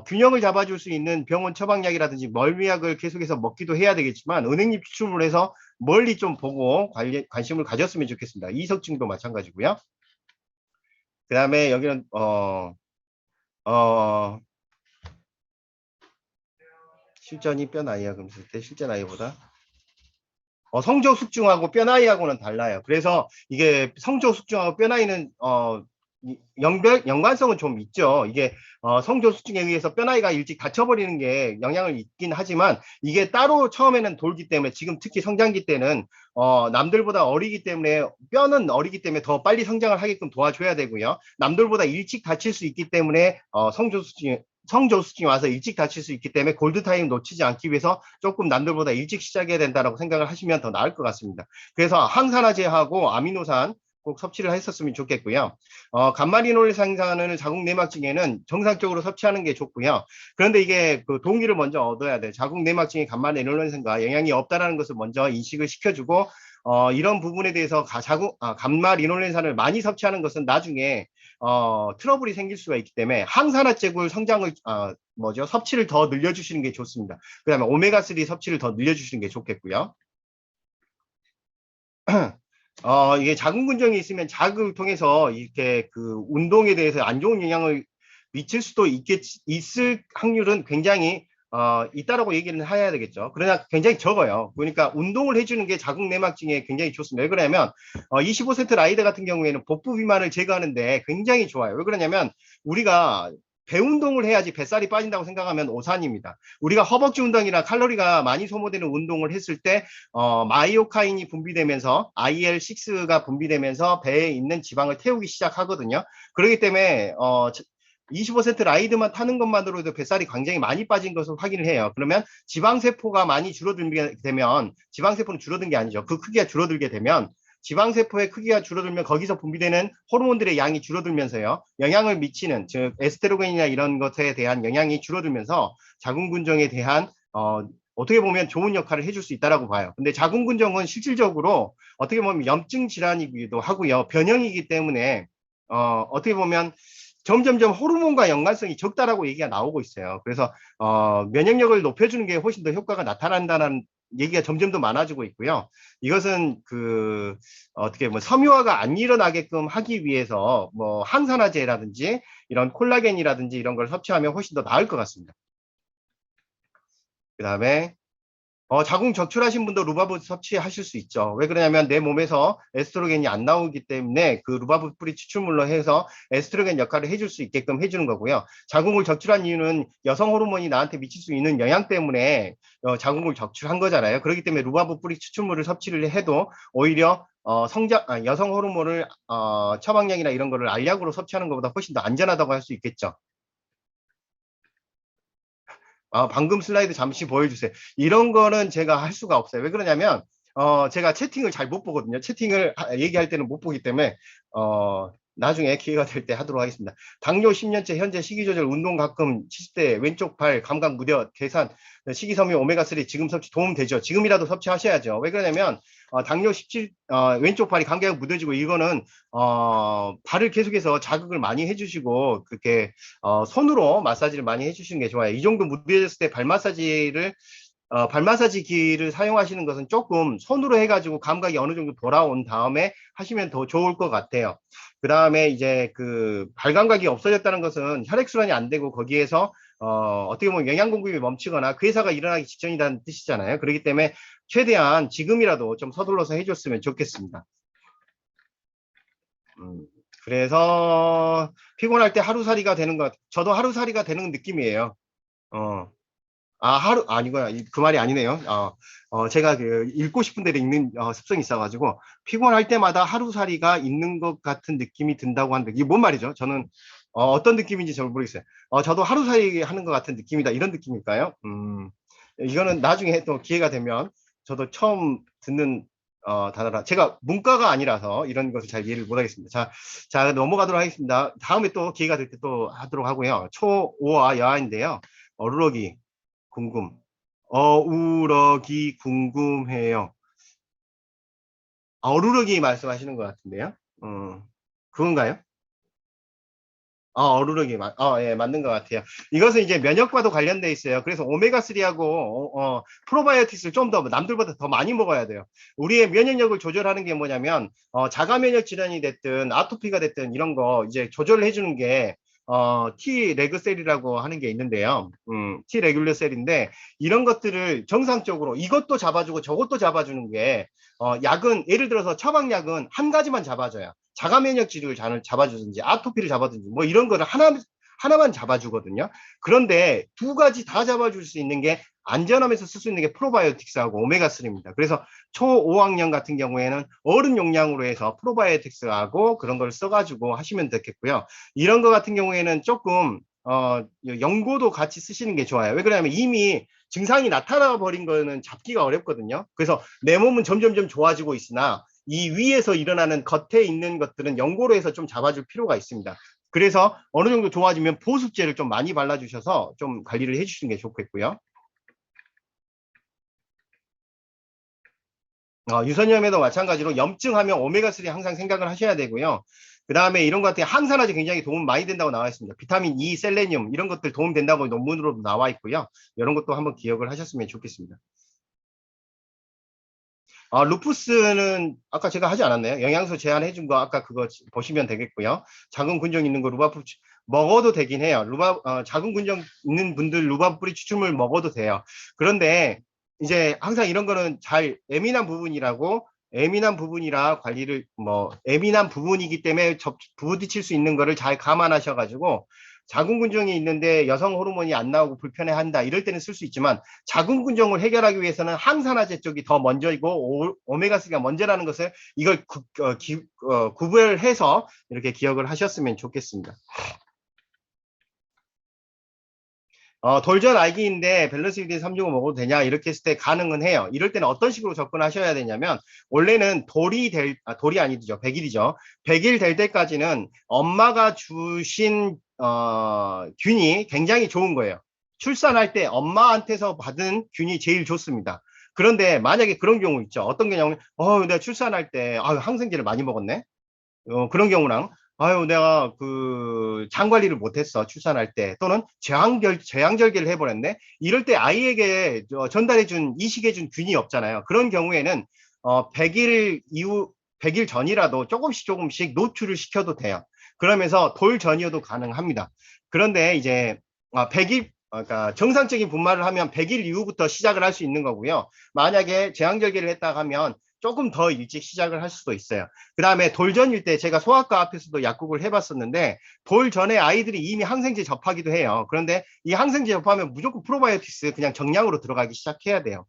균형을 잡아줄 수 있는 병원 처방약이라든지 멀미약을 계속해서 먹기도 해야 되겠지만 은행잎 추출물 해서 멀리 좀 보고 관심을 가졌으면 좋겠습니다. 이석증도 마찬가지고요. 그 다음에 여기는 실전이 뼈 나이야. 그럼 실제 나이보다 성조 숙중하고 뼈 나이하고는 달라요. 그래서 이게 성조 숙중하고 뼈 나이는 연관성은 좀 있죠. 이게 성조 숙중에 의해서 뼈 나이가 일찍 다쳐버리는 게 영향을 있긴 하지만 이게 따로 처음에는 돌기 때문에 지금 특히 성장기 때는 남들보다 어리기 때문에 뼈는 어리기 때문에 더 빨리 성장을 하게끔 도와줘야 되고요. 남들보다 일찍 다칠 수 있기 때문에 성조수증이 와서 일찍 다칠 수 있기 때문에 골드타임 놓치지 않기 위해서 조금 남들보다 일찍 시작해야 된다고 생각을 하시면 더 나을 것 같습니다. 그래서 항산화제하고 아미노산 꼭 섭취를 했었으면 좋겠고요. 감마리놀 생산을 자궁 내막증에는 정상적으로 섭취하는 게 좋고요. 그런데 이게 동기를 먼저 얻어야 돼요. 자궁 내막증에 감마리놀렌산과 영향이 없다는 것을 먼저 인식을 시켜주고 이런 부분에 대해서 감마리놀렌산을 많이 섭취하는 것은 나중에 트러블이 생길 수가 있기 때문에 항산화제굴 성장을 섭취를 더 늘려주시는 게 좋습니다. 그 다음에 오메가3 섭취를 더 늘려주시는 게 좋겠고요. 이게 자궁근종이 있으면 자극을 통해서 이렇게 운동에 대해서 안 좋은 영향을 미칠 수도 있을 확률은 굉장히 있다라고 얘기를 해야 되겠죠. 그러나 굉장히 적어요. 그러니까 운동을 해주는 게 자궁 내막증에 굉장히 좋습니다. 왜 그러냐면 25세트 라이더 같은 경우에는 복부 비만을 제거하는데 굉장히 좋아요. 왜 그러냐면 우리가 배 운동을 해야지 뱃살이 빠진다고 생각하면 오산입니다. 우리가 허벅지 운동이나 칼로리가 많이 소모되는 운동을 했을 때 마이오카인이 분비되면서 IL6가 분비되면서 배에 있는 지방을 태우기 시작하거든요. 그렇기 때문에 25% 라이드만 타는 것만으로도 뱃살이 굉장히 많이 빠진 것을 확인을 해요. 그러면 지방세포가 많이 줄어들게 되면, 지방세포는 줄어든 게 아니죠. 그 크기가 줄어들게 되면, 지방세포의 크기가 줄어들면 거기서 분비되는 호르몬들의 양이 줄어들면서요. 영향을 미치는, 즉 에스테로겐이나 이런 것에 대한 영향이 줄어들면서 자궁근종에 대한 어떻게 보면 좋은 역할을 해줄 수 있다라고 봐요. 근데 자궁근종은 실질적으로 어떻게 보면 염증 질환이기도 하고요. 변형이기 때문에 어떻게 보면 점점점 호르몬과 연관성이 적다라고 얘기가 나오고 있어요. 그래서 면역력을 높여주는 게 훨씬 더 효과가 나타난다는 얘기가 점점 더 많아지고 있고요. 이것은 어떻게 뭐 섬유화가 안 일어나게끔 하기 위해서 뭐 항산화제라든지 이런 콜라겐이라든지 이런 걸 섭취하면 훨씬 더 나을 것 같습니다. 그 다음에 자궁 적출하신 분도 루바브 섭취하실 수 있죠. 왜 그러냐면 내 몸에서 에스트로겐이 안 나오기 때문에 그 루바브 뿌리 추출물로 해서 에스트로겐 역할을 해줄 수 있게끔 해주는 거고요. 자궁을 적출한 이유는 여성 호르몬이 나한테 미칠 수 있는 영향 때문에 자궁을 적출한 거잖아요. 그렇기 때문에 루바브 뿌리 추출물을 섭취를 해도 오히려 여성 호르몬을 처방약이나 이런 거를 알약으로 섭취하는 것보다 훨씬 더 안전하다고 할 수 있겠죠. 방금 슬라이드 잠시 보여주세요. 이런 거는 제가 할 수가 없어요. 왜 그러냐면, 제가 채팅을 잘 못 보거든요. 채팅을 얘기할 때는 못 보기 때문에, 나중에 기회가 될 때 하도록 하겠습니다. 당뇨 10년째 현재 식이조절 운동 가끔 70대 왼쪽 발 감각 무뎌 계산 식이섬유 오메가3 지금 섭취 도움 되죠. 지금이라도 섭취하셔야죠. 왜 그러냐면 당뇨 17 왼쪽 발이 감각이 무뎌지고 이거는 발을 계속해서 자극을 많이 해주시고 그렇게 손으로 마사지를 많이 해주시는 게 좋아요. 이 정도 무뎌졌을 때 발 마사지기를 사용하시는 것은 조금 손으로 해가지고 감각이 어느 정도 돌아온 다음에 하시면 더 좋을 것 같아요. 그 다음에 이제 발 감각이 없어졌다는 것은 혈액순환이 안 되고 거기에서 어떻게 보면 영양 공급이 멈추거나 그 회사가 일어나기 직전이라는 뜻이잖아요. 그렇기 때문에 최대한 지금이라도 좀 서둘러서 해줬으면 좋겠습니다. 그래서 피곤할 때 하루살이가 되는 것, 저도 하루살이가 되는 느낌이에요. 아니구나. 그 말이 아니네요. 제가 읽고 싶은 대로 읽는 습성이 있어가지고, 피곤할 때마다 하루살이가 있는 것 같은 느낌이 든다고 하는데, 이게 뭔 말이죠? 저는, 어떤 느낌인지 잘 모르겠어요. 저도 하루살이 하는 것 같은 느낌이다. 이런 느낌일까요? 이거는 나중에 또 기회가 되면, 저도 처음 듣는, 단어라. 제가 문과가 아니라서 이런 것을 잘 이해를 못하겠습니다. 자, 넘어가도록 하겠습니다. 다음에 또 기회가 될 때 또 하도록 하고요. 초오와 여아인데요. 어루러기. 어우러기 궁금해요. 어루러기 말씀하시는 것 같은데요. 그건가요? 어루러기 예, 맞는 것 같아요. 이것은 이제 면역과도 관련돼 있어요. 그래서 오메가3하고 프로바이오틱스를 좀 더 남들보다 더 많이 먹어야 돼요. 우리의 면역력을 조절하는 게 뭐냐면 자가 면역 질환이 됐든 아토피가 됐든 이런 거 이제 조절을 해주는 게 T 레그셀이라고 하는 게 있는데요. T 레귤러 셀인데 이런 것들을 정상적으로 이것도 잡아주고 저것도 잡아주는 게 약은 예를 들어서 처방약은 한 가지만 잡아줘요. 자가 면역 질을 잡아주든지 아토피를 잡아주든지 뭐 이런 거를 하나만 잡아주거든요. 그런데 두 가지 다 잡아줄 수 있는 게 안전하면서 쓸 수 있는 게 프로바이오틱스하고 오메가3입니다. 그래서 초5학년 같은 경우에는 어른 용량으로 해서 프로바이오틱스하고 그런 걸 써가지고 하시면 되겠고요. 이런 거 같은 경우에는 조금 연고도 같이 쓰시는 게 좋아요. 왜 그러냐면 이미 증상이 나타나 버린 거는 잡기가 어렵거든요. 그래서 내 몸은 점점점 좋아지고 있으나 이 위에서 일어나는 겉에 있는 것들은 연고로 해서 좀 잡아줄 필요가 있습니다. 그래서 어느 정도 좋아지면 보습제를 좀 많이 발라주셔서 좀 관리를 해주시는 게 좋겠고요. 유선염에도 마찬가지로 염증하면 오메가3 항상 생각을 하셔야 되고요. 그 다음에 이런 것 같은 항산화제 굉장히 도움 많이 된다고 나와 있습니다. 비타민 E, 셀레늄 이런 것들 도움 된다고 논문으로도 나와 있고요. 이런 것도 한번 기억을 하셨으면 좋겠습니다. 루푸스는 아까 제가 하지 않았나요? 영양소 제한해 준 거 아까 그거 보시면 되겠고요. 자궁 근종 있는 거 루바프 먹어도 되긴 해요. 자궁 근종 있는 분들 루바프 뿌리 추출물 먹어도 돼요. 그런데 이제 항상 이런 거는 잘 예민한 부분이라 관리를 예민한 부분이기 때문에 부딪힐 수 있는 거를 잘 감안하셔가지고 자궁근종이 있는데 여성 호르몬이 안 나오고 불편해한다 이럴 때는 쓸 수 있지만 자궁근종을 해결하기 위해서는 항산화제 쪽이 더 먼저이고 오메가3가 먼저라는 것을 이걸 구별해서 이렇게 기억을 하셨으면 좋겠습니다. 돌전 알기인데 밸런스 유디 365 먹어도 되냐? 이렇게 했을 때 가능은 해요. 이럴 때는 어떤 식으로 접근하셔야 되냐면, 원래는 돌이 아니죠. 100일이죠. 100일 될 때까지는 엄마가 주신, 균이 굉장히 좋은 거예요. 출산할 때 엄마한테서 받은 균이 제일 좋습니다. 그런데 만약에 그런 경우 있죠. 어떤 경우는, 내가 출산할 때, 항생제를 많이 먹었네? 그런 경우랑 아유 내가 그 장 관리를 못했어 출산할 때 또는 제왕절개를 해버렸네 이럴 때 아이에게 전달해준 이식해준 균이 없잖아요. 그런 경우에는 100일 이후 100일 전이라도 조금씩 노출을 시켜도 돼요. 그러면서 돌 전이어도 가능합니다. 그런데 이제 100일 그러니까 정상적인 분말을 하면 100일 이후부터 시작을 할 수 있는 거고요. 만약에 제왕절개를 했다 하면 조금 더 일찍 시작을 할 수도 있어요. 그 다음에 돌전일 때 제가 소아과 앞에서도 약국을 해봤었는데 돌 전에 아이들이 이미 항생제 접하기도 해요. 그런데 이 항생제 접하면 무조건 프로바이오틱스 그냥 정량으로 들어가기 시작해야 돼요.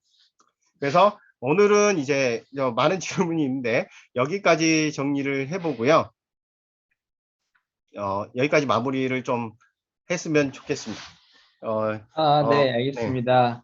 그래서 오늘은 이제 많은 질문이 있는데 여기까지 정리를 해보고요. 여기까지 마무리를 좀 했으면 좋겠습니다. 네, 네. 알겠습니다.